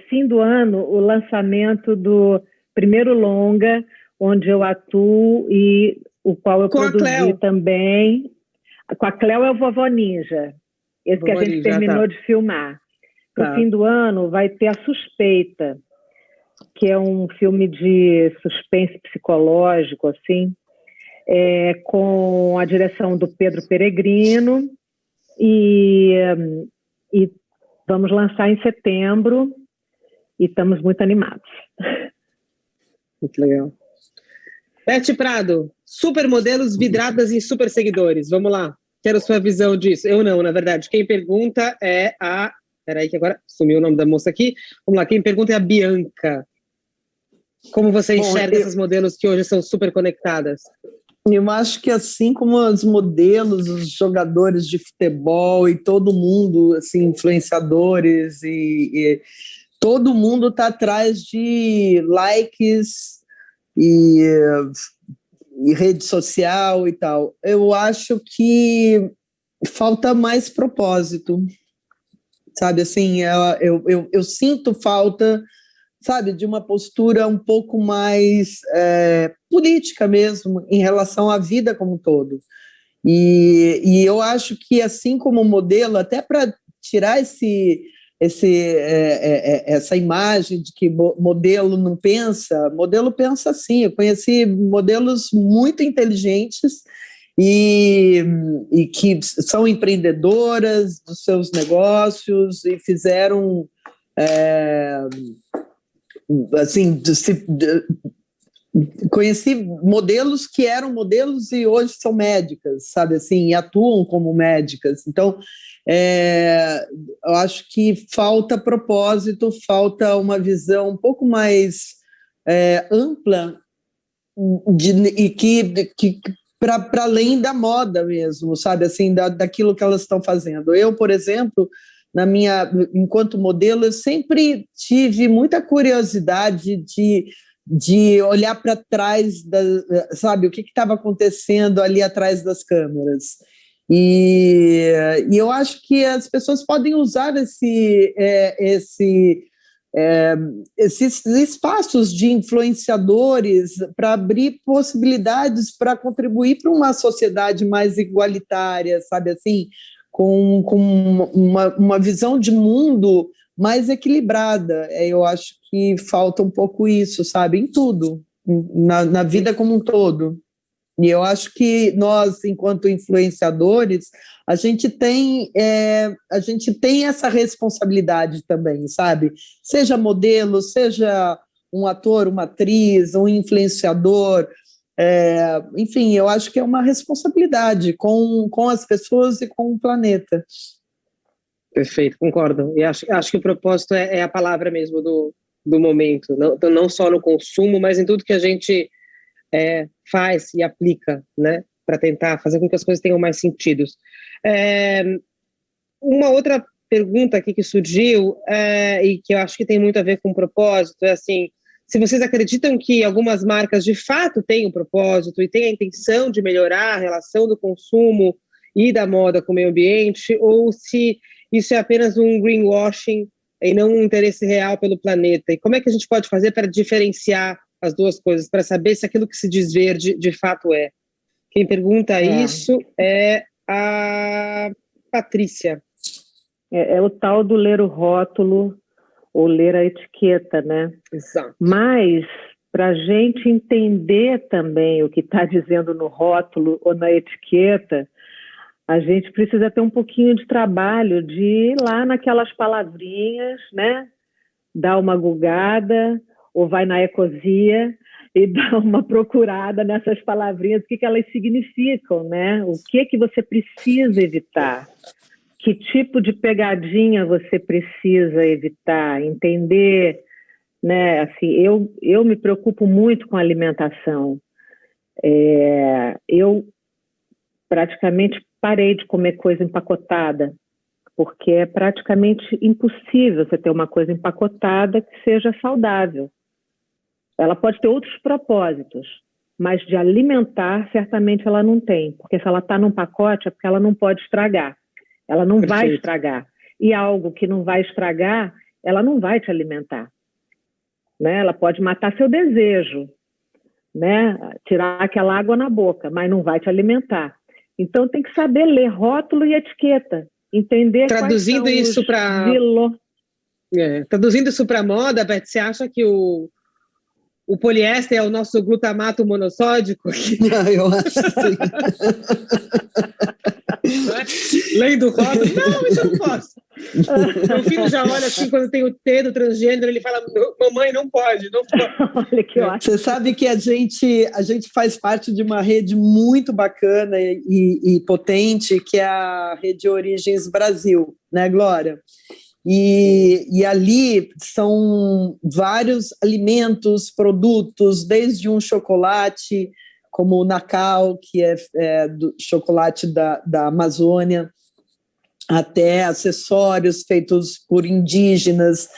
fim do ano, o lançamento do primeiro longa, onde eu atuo e o qual eu produzi também. Com a Cléo é o Vovó Ninja, esse que a gente terminou de filmar. No fim do ano vai ter A Suspeita, que é um filme de suspense psicológico, assim, com a direção do Pedro Peregrino, e vamos lançar em setembro, e estamos muito animados. Muito legal. Beth Prado, supermodelos vidradas em super seguidores. Vamos lá. Quero sua visão disso. Eu não, na verdade. Quem pergunta é a... Peraí que agora sumiu o nome da moça aqui. Vamos lá. Quem pergunta é a Bianca. Como você enxerga esses modelos que hoje são super conectadas? Eu acho que assim como os modelos, os jogadores de futebol e todo mundo, assim, influenciadores e todo mundo está atrás de likes e rede social e tal. Eu acho que falta mais propósito, sabe? Assim, eu sinto falta, sabe, de uma postura um pouco mais política mesmo, em relação à vida como um todo. E eu acho que, assim como modelo, até para tirar essa imagem de que modelo não pensa, modelo pensa sim. Eu conheci modelos muito inteligentes e que são empreendedoras dos seus negócios e fizeram assim, conheci modelos que eram modelos e hoje são médicas, sabe, assim, e atuam como médicas. Então, eu acho que falta propósito, falta uma visão um pouco mais ampla e que para além da moda mesmo, sabe, assim, daquilo que elas estão fazendo. Eu, por exemplo, enquanto modelo, eu sempre tive muita curiosidade de olhar para trás, sabe, o que estava acontecendo ali atrás das câmeras. E eu acho que as pessoas podem usar esses espaços de influenciadores para abrir possibilidades para contribuir para uma sociedade mais igualitária, sabe, assim, com uma visão de mundo mais equilibrada. Eu acho que falta um pouco isso, sabe, em tudo, na vida como um todo. E eu acho que nós, enquanto influenciadores, a gente tem essa responsabilidade também, sabe? Seja modelo, seja um ator, uma atriz, um influenciador, enfim, eu acho que é uma responsabilidade com as pessoas e com o planeta. Perfeito, concordo. E acho que o propósito é a palavra mesmo do momento, não só no consumo, mas em tudo que a gente faz e aplica, né, para tentar fazer com que as coisas tenham mais sentido. Uma outra pergunta aqui que surgiu, e que eu acho que tem muito a ver com propósito, é assim, se vocês acreditam que algumas marcas de fato têm um propósito e têm a intenção de melhorar a relação do consumo e da moda com o meio ambiente, ou se isso é apenas um greenwashing e não um interesse real pelo planeta. E como é que a gente pode fazer para diferenciar as duas coisas, para saber se aquilo que se diz verde de fato é? Quem pergunta isso é a Patrícia. É o tal do ler o rótulo ou ler a etiqueta, né? Exato. Mas, para a gente entender também o que está dizendo no rótulo ou na etiqueta, a gente precisa ter um pouquinho de trabalho de ir lá naquelas palavrinhas, né? Dar uma gulgada, ou vai na Ecosia e dá uma procurada nessas palavrinhas, o que elas significam, né? O que você precisa evitar? Que tipo de pegadinha você precisa evitar? Entender, né? Assim, eu me preocupo muito com a alimentação. Eu praticamente parei de comer coisa empacotada, porque é praticamente impossível você ter uma coisa empacotada que seja saudável. Ela pode ter outros propósitos, mas de alimentar, certamente ela não tem, porque se ela está num pacote é porque ela não pode estragar. Ela não vai estragar. E algo que não vai estragar, ela não vai te alimentar. Né? Ela pode matar seu desejo, né? Tirar aquela água na boca, mas não vai te alimentar. Então tem que saber ler rótulo e etiqueta, entender Traduzindo isso para moda, Beth, você acha que o o poliéster é o nosso glutamato monossódico? Não, eu acho sim. Lei do rótulo? Não, isso eu não posso. Meu filho já olha assim, quando tem o T do transgênero, ele fala, mamãe, não pode, não pode. Olha que ótimo. Você sabe que a gente faz parte de uma rede muito bacana e potente, que é a Rede Origens Brasil, né, Glória? E ali são vários alimentos, produtos, desde um chocolate, como o Nacau, que é do chocolate da Amazônia, até acessórios feitos por indígenas,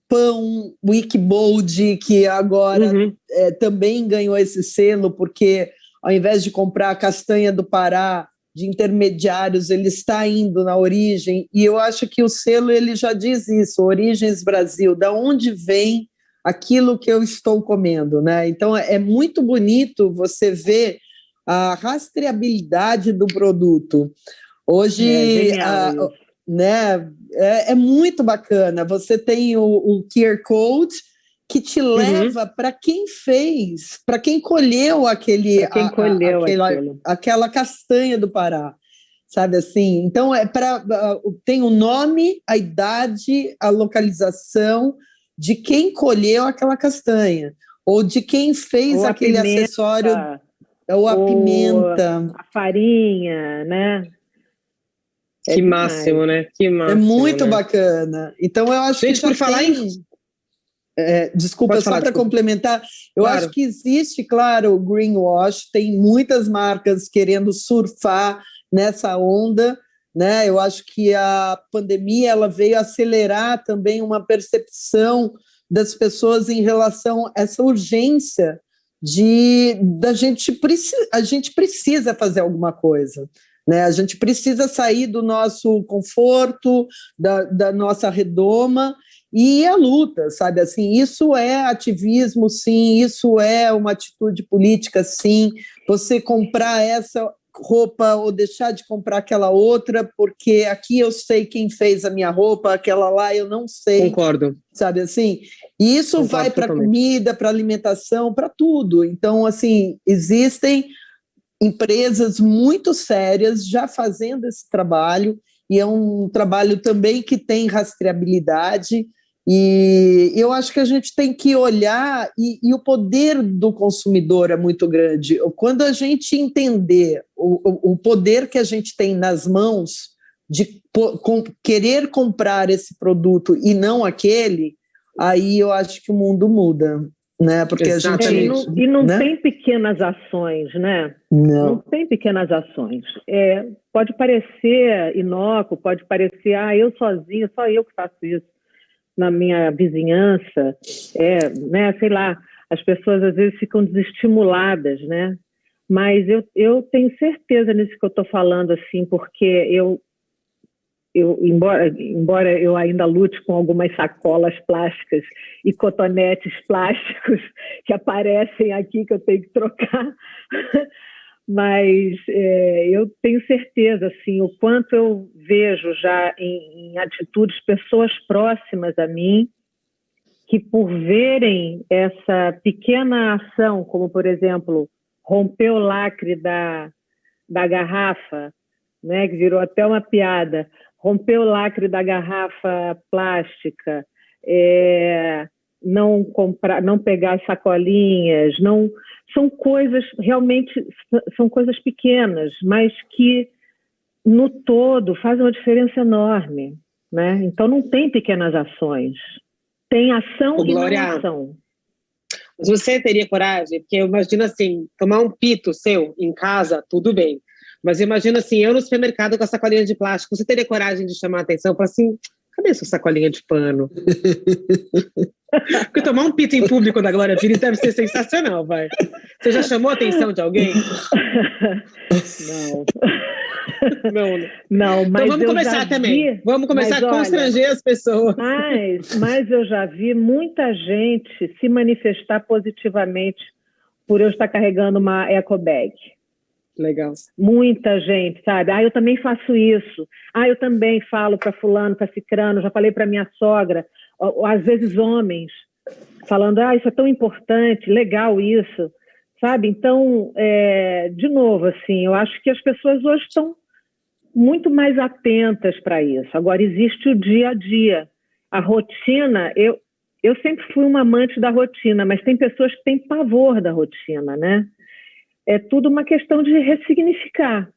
pão, Wikibold, que agora também ganhou esse selo, porque ao invés de comprar a castanha do Pará de intermediários, ele está indo na origem, e eu acho que o selo ele já diz isso, Origens Brasil, da onde vem aquilo que eu estou comendo, né? Então é muito bonito você ver a rastreabilidade do produto. Hoje, né, é muito bacana. Você tem o QR Code que te leva para quem fez, para quem colheu aquela castanha do Pará, sabe assim? Então tem o nome, a idade, a localização de quem colheu aquela castanha ou de quem fez ou aquele acessório, ou a pimenta, a farinha, né? Que máximo, né? Que máximo, é muito bacana. Então eu acho que já por falar tem... desculpa, só para complementar, eu acho que existe, claro, o greenwash, tem muitas marcas querendo surfar nessa onda, né? Eu acho que a pandemia ela veio acelerar também uma percepção das pessoas em relação a essa urgência a gente precisa fazer alguma coisa, né? A gente precisa sair do nosso conforto, da nossa redoma e a luta, sabe? Assim, isso é ativismo, sim, isso é uma atitude política, sim. Você comprar essa roupa ou deixar de comprar aquela outra, porque aqui eu sei quem fez a minha roupa, aquela lá eu não sei. Concordo. Sabe assim? E isso vai para comida, para alimentação, para tudo. Então, assim, existem empresas muito sérias já fazendo esse trabalho, e é um trabalho também que tem rastreabilidade, e eu acho que a gente tem que olhar, e o poder do consumidor é muito grande. Quando a gente entender o poder que a gente tem nas mãos de querer comprar esse produto e não aquele, aí eu acho que o mundo muda, né? Porque exatamente. A gente... E não né? tem pequenas ações, né? Não tem pequenas ações. Pode parecer inócuo, pode parecer, eu sozinho, só eu que faço isso na minha vizinhança, né? Sei lá, as pessoas às vezes ficam desestimuladas, né? Mas eu tenho certeza nisso que eu estou falando, assim, porque embora eu ainda lute com algumas sacolas plásticas e cotonetes plásticos que aparecem aqui que eu tenho que trocar, mas eu tenho certeza, assim, o quanto eu vejo já em atitudes pessoas próximas a mim que, por verem essa pequena ação, como, por exemplo, romper o lacre da garrafa, né, que virou até uma piada, romper o lacre da garrafa plástica, não comprar, não pegar as sacolinhas, são coisas, realmente, são coisas pequenas, mas que, no todo, fazem uma diferença enorme, né? Então, não tem pequenas ações. Tem ação e não ação. Mas você teria coragem? Porque eu imagino assim, tomar um pito seu em casa, tudo bem. Mas imagina assim, eu no supermercado com a sacolinha de plástico, você teria coragem de chamar a atenção? Falar assim, cadê sua sacolinha de pano? Porque tomar um pito em público da Glória Pires deve ser sensacional, vai. Você já chamou a atenção de alguém? Não, mas então vamos começar também. Vamos começar a constranger as pessoas. Mas eu já vi muita gente se manifestar positivamente por eu estar carregando uma eco bag. Legal. Muita gente, sabe? Eu também faço isso. Eu também falo para fulano, para cicrano, já falei para minha sogra. Às vezes homens. falando, isso é tão importante, legal isso, sabe? Então, de novo, assim, eu acho que as pessoas hoje estão muito mais atentas para isso. Agora, existe o dia a dia. A rotina, eu sempre fui uma amante da rotina, mas tem pessoas que têm pavor da rotina, né? É tudo uma questão de ressignificar.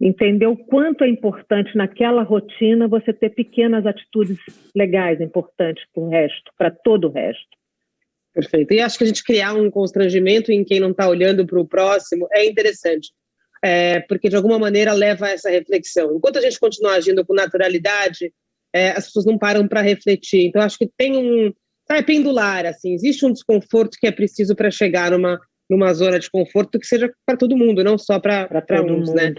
Entender o quanto é importante naquela rotina você ter pequenas atitudes legais, importantes para o resto, para todo o resto. Perfeito. E acho que a gente criar um constrangimento em quem não está olhando para o próximo é interessante, porque de alguma maneira leva a essa reflexão. Enquanto a gente continuar agindo com naturalidade, as pessoas não param para refletir. Então acho que tem é pendular, assim, existe um desconforto que é preciso para chegar numa zona de conforto que seja para todo mundo, não só para uns, né?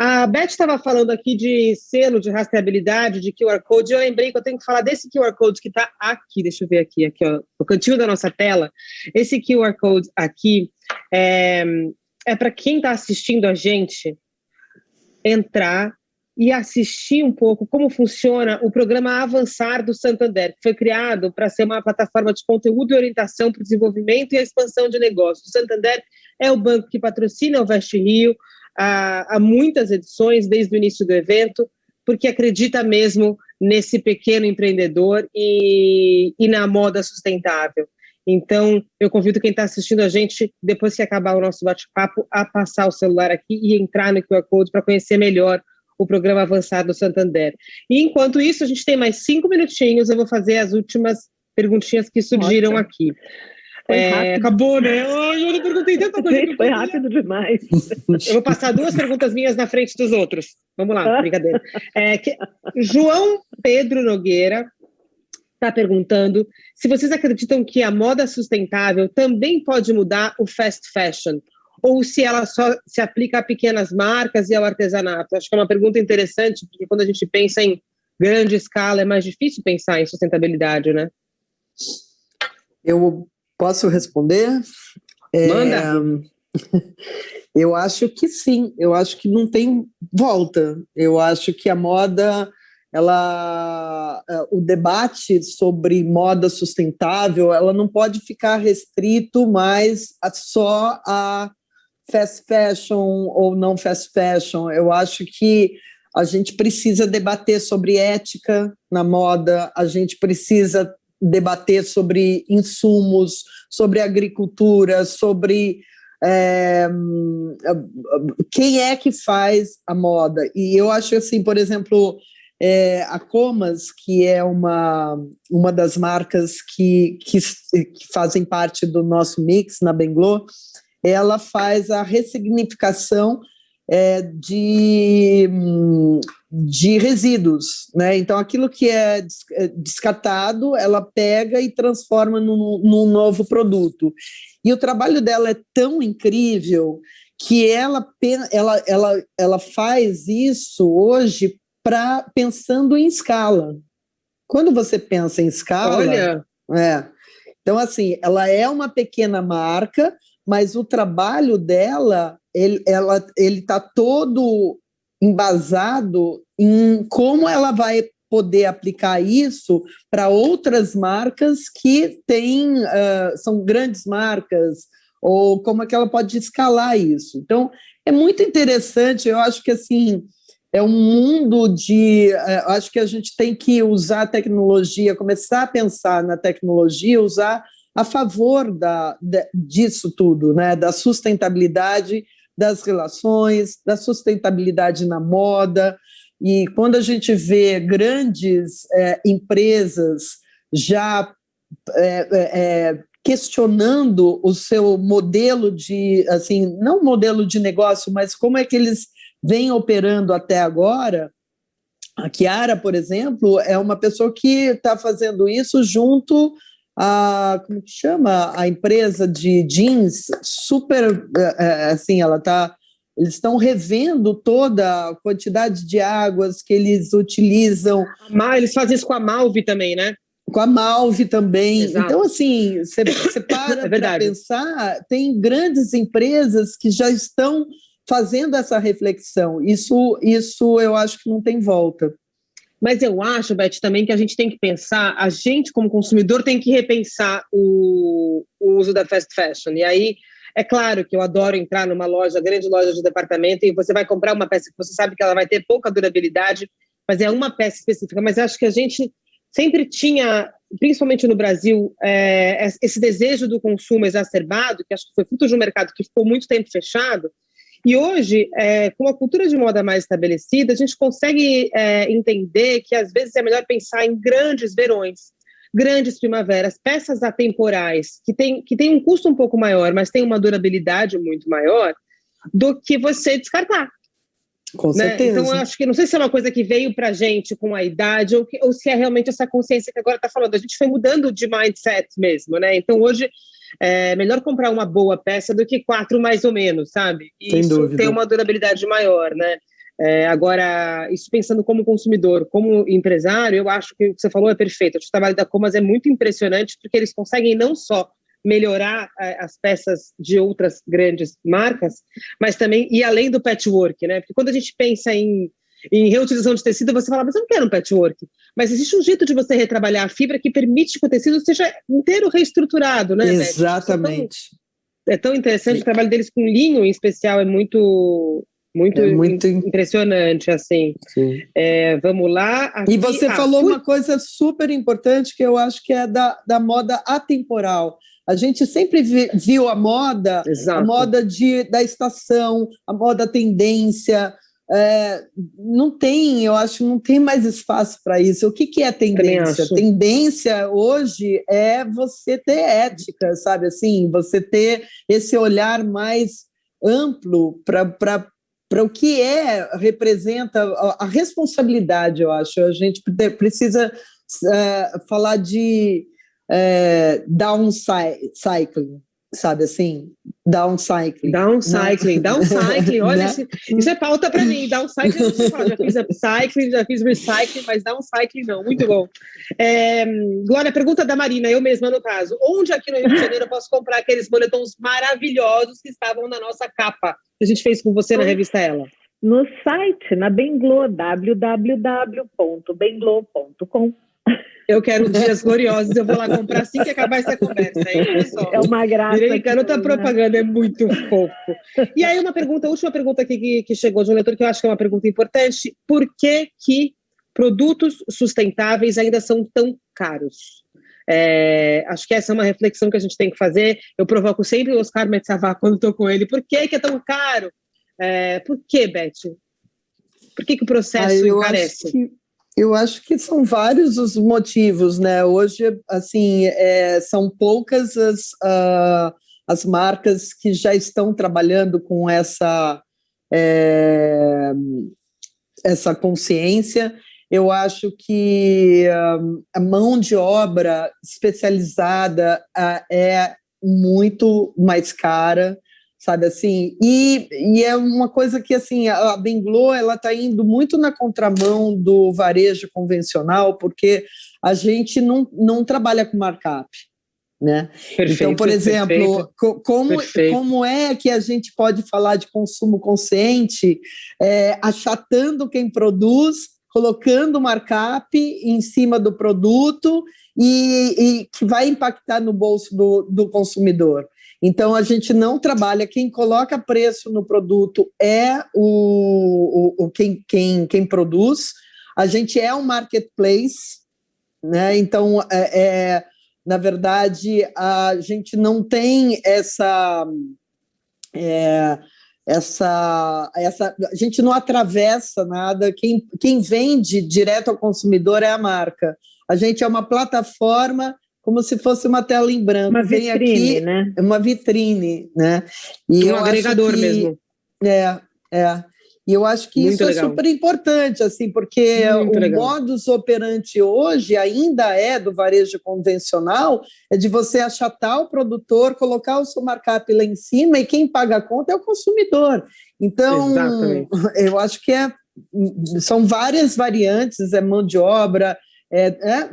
A Beth estava falando aqui de selo, de rastreabilidade, de QR Code. Eu lembrei que eu tenho que falar desse QR Code que está aqui, deixa eu ver aqui, ó, no cantinho da nossa tela. Esse QR Code aqui é para quem está assistindo a gente entrar e assistir um pouco como funciona o programa Avançar do Santander, que foi criado para ser uma plataforma de conteúdo e orientação para o desenvolvimento e a expansão de negócios. O Santander é o banco que patrocina o Veste Rio há muitas edições, desde o início do evento, porque acredita mesmo nesse pequeno empreendedor e na moda sustentável. Então, eu convido quem está assistindo a gente, depois que acabar o nosso bate-papo, a passar o celular aqui e entrar no QR Code para conhecer melhor o programa Avançar do Santander. E enquanto isso, a gente tem mais 5 minutinhos, eu vou fazer as últimas perguntinhas que surgiram aqui. Acabou, né? Eu não perguntei tanta coisa. Foi rápido demais. Eu vou passar 2 perguntas minhas na frente dos outros. Vamos lá, brincadeira. João Pedro Nogueira está perguntando se vocês acreditam que a moda sustentável também pode mudar o fast fashion, ou se ela só se aplica a pequenas marcas e ao artesanato. Acho que é uma pergunta interessante, porque quando a gente pensa em grande escala, é mais difícil pensar em sustentabilidade, né? Eu posso responder? Manda! Eu acho que sim, eu acho que não tem volta. Eu acho que a moda, o debate sobre moda sustentável, ela não pode ficar restrito mais só a fast fashion ou não fast fashion. Eu acho que a gente precisa debater sobre ética na moda, a gente precisa debater sobre insumos, sobre agricultura, sobre quem é que faz a moda. E eu acho assim, por exemplo, a Comas, que é uma das marcas que fazem parte do nosso mix na Benglo, ela faz a ressignificação de resíduos, né? Então, aquilo que é descartado, ela pega e transforma num novo produto. E o trabalho dela é tão incrível que ela faz isso hoje pensando em escala. Quando você pensa em escala... Olha! Então, assim, ela é uma pequena marca, mas o trabalho dela, ele está todo embasado em como ela vai poder aplicar isso para outras marcas que são grandes marcas, ou como é que ela pode escalar isso. Então, é muito interessante, eu acho que assim, é um mundo acho que a gente tem que usar a tecnologia, começar a pensar na tecnologia, usar a favor disso tudo, né? Da sustentabilidade das relações, da sustentabilidade na moda. E quando a gente vê grandes empresas já questionando o seu modelo assim, não modelo de negócio, mas como é que eles vêm operando até agora. A Chiara, por exemplo, é uma pessoa que está fazendo isso junto como que chama? A empresa de jeans, super, assim, eles estão revendo toda a quantidade de águas que eles utilizam. Eles fazem isso com a Malve também, né? Com a Malve também. Exato. Então, assim, você para para pensar, tem grandes empresas que já estão fazendo essa reflexão. Isso eu acho que não tem volta. Mas eu acho, Beth, também que a gente tem que pensar, a gente como consumidor tem que repensar o uso da fast fashion. E aí, é claro que eu adoro entrar numa loja, grande loja de departamento, e você vai comprar uma peça que você sabe que ela vai ter pouca durabilidade, mas é uma peça específica. Mas eu acho que a gente sempre tinha, principalmente no Brasil, esse desejo do consumo exacerbado, que acho que foi fruto de um mercado que ficou muito tempo fechado. E hoje, com a cultura de moda mais estabelecida, a gente consegue entender que às vezes é melhor pensar em grandes verões, grandes primaveras, peças atemporais, que tem um custo um pouco maior, mas tem uma durabilidade muito maior, do que você descartar. Com certeza. Então, eu acho que, não sei se é uma coisa que veio para a gente com a idade, ou se é realmente essa consciência que agora está falando. A gente foi mudando de mindset mesmo, né? Então, hoje, é melhor comprar uma boa peça do que 4 mais ou menos, sabe? E sem isso dúvida. tem uma durabilidade maior, né? Agora, isso pensando como consumidor, como empresário, eu acho que o que você falou é perfeito. O trabalho da Comas é muito impressionante, porque eles conseguem não só melhorar as peças de outras grandes marcas, mas também ir além do patchwork, né? Porque quando a gente pensa em reutilização de tecido, você fala, mas eu não quero um patchwork. Mas existe um jeito de você retrabalhar a fibra que permite que o tecido seja inteiro reestruturado, né, Exatamente. Beth? É tão interessante. Sim. O trabalho deles com linho, em especial, é muito impressionante, assim. Vamos lá. Aqui, e você falou uma coisa super importante que eu acho que é da moda atemporal. A gente sempre viu a moda, exato, a moda da estação, a moda tendência. Eu acho que não tem mais espaço para isso. O que é tendência? Tendência hoje é você ter ética, sabe? Assim, você ter esse olhar mais amplo para o que representa a responsabilidade, eu acho. A gente precisa falar de downcycling, sabe assim? Downcycling. Olha, isso é pauta para mim. Downcycling, eu falo, já fiz upcycling, já fiz recycling, mas downcycling não. Muito bom. Glória, pergunta da Marina, eu mesma no caso. Onde aqui no Rio de Janeiro eu posso comprar aqueles moletons maravilhosos que estavam na nossa capa, que a gente fez com você na revista Ela? No site, na Benglo, www.benglo.com. Eu quero dias gloriosos, eu vou lá comprar assim que acabar essa conversa, hein, pessoal? É uma graça. Virei garota propaganda, é muito fofo. E aí última pergunta aqui que chegou de um leitor, que eu acho que é uma pergunta importante: por que produtos sustentáveis ainda são tão caros? Acho que essa é uma reflexão que a gente tem que fazer. Eu provoco sempre o Oscar Metzavá quando estou com ele. Por que é tão caro? Por que, Beth? Por que o processo encarece? Eu acho que são vários os motivos, né? Hoje, assim, são poucas as marcas que já estão trabalhando com essa consciência. Eu acho que a mão de obra especializada é muito mais cara, sabe assim, e é uma coisa que, assim, a Benglo, ela está indo muito na contramão do varejo convencional, porque a gente não trabalha com markup, né? Perfeito, então, por exemplo, como é que a gente pode falar de consumo consciente achatando quem produz, colocando markup em cima do produto e que vai impactar no bolso do consumidor? Então, a gente não trabalha, quem coloca preço no produto é quem produz, a gente é um marketplace, né? Então, na verdade, a gente não tem a gente não atravessa nada, quem vende direto ao consumidor é a marca. A gente é uma plataforma como se fosse uma tela em branco. Uma vitrine, vem aqui, né? Uma vitrine, né? E um agregador mesmo. E eu acho que isso é super importante, assim, porque o modus operandi hoje ainda do varejo convencional, é de você achatar o produtor, colocar o seu markup lá em cima e quem paga a conta é o consumidor. Então, eu acho que são várias variantes, mão de obra,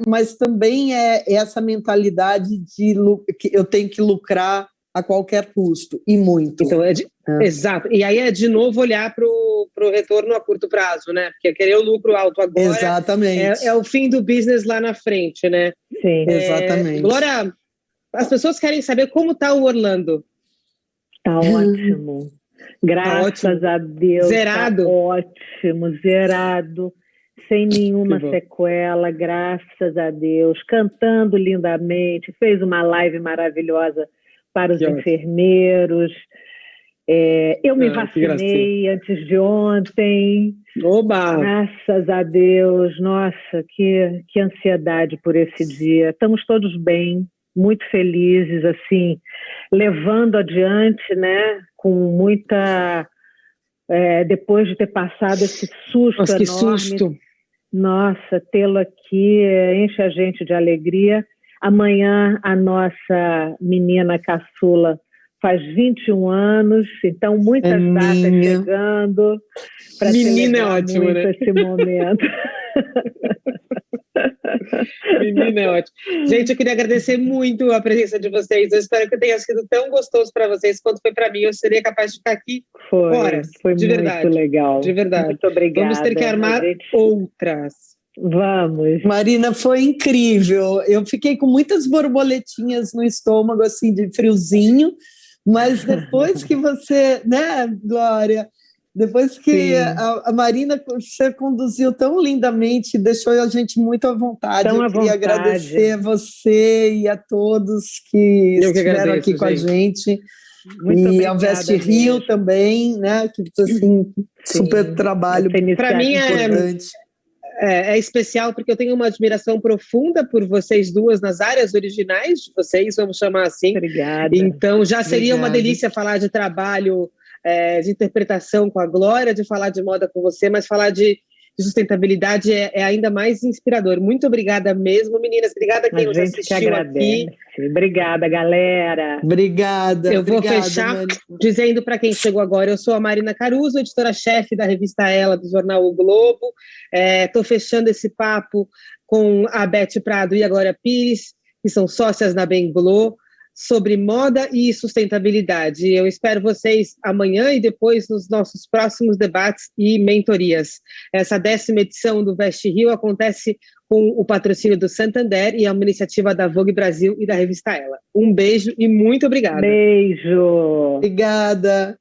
mas também essa mentalidade que eu tenho que lucrar a qualquer custo, e muito. Então, Exato. E aí é de novo olhar para o retorno a curto prazo, né? Porque querer o lucro alto agora Exatamente. É o fim do business lá na frente, né? Sim. Exatamente. Glória, as pessoas querem saber como está o Orlando. Tá ótimo. Graças ótimo. a Deus. Zerado? Tá ótimo, zerado. Sem nenhuma sequela, graças a Deus. Cantando lindamente. Fez uma live maravilhosa para os enfermeiros. Eu me vacinei antes de ontem. Oba! Graças a Deus. Nossa, que ansiedade por esse dia. Estamos todos bem, muito felizes, assim, levando adiante, né? Com muita... depois de ter passado esse susto Nossa, que enorme. susto! Nossa, tê-lo aqui enche a gente de alegria. Amanhã a nossa menina caçula faz 21 anos, então muitas datas chegando para menina celebrar ótimo, muito né? esse momento. Menina é ótimo. Gente, eu queria agradecer muito a presença de vocês. Eu espero que tenha sido tão gostoso para vocês quanto foi para mim. Eu seria capaz de ficar aqui horas. Foi de muito verdade. legal. De verdade. Muito obrigada. Vamos ter que armar outras. Vamos. Marina, foi incrível. Eu fiquei com muitas borboletinhas no estômago, assim, de friozinho, mas depois que você, né, Glória, depois que a Marina, você conduziu tão lindamente, deixou a gente muito à vontade. Eu queria agradecer a você e a todos que estiveram aqui com a gente. Muito e ao Veste Rio também, né, que assim, super trabalho. Para mim importante. É especial porque eu tenho uma admiração profunda por vocês duas nas áreas originais de vocês, vamos chamar assim. Obrigada. Então já seria uma delícia falar de trabalho, de interpretação com a Glória, de falar de moda com você, mas falar de sustentabilidade é ainda mais inspirador. Muito obrigada mesmo, meninas. Obrigada a quem nos assistiu aqui. Obrigada, galera. Obrigada. Eu vou fechar dizendo para quem chegou agora, eu sou a Marina Caruso, editora-chefe da revista Ela, do jornal O Globo. Estou fechando esse papo com a Beth Prado e a Glória Pires, que são sócias da Benglo, sobre moda e sustentabilidade. Eu espero vocês amanhã e depois nos nossos próximos debates e mentorias. Essa 10ª edição do Veste Rio acontece com o patrocínio do Santander e é uma iniciativa da Vogue Brasil e da revista Ela. Um beijo e muito obrigada. Beijo. Obrigada.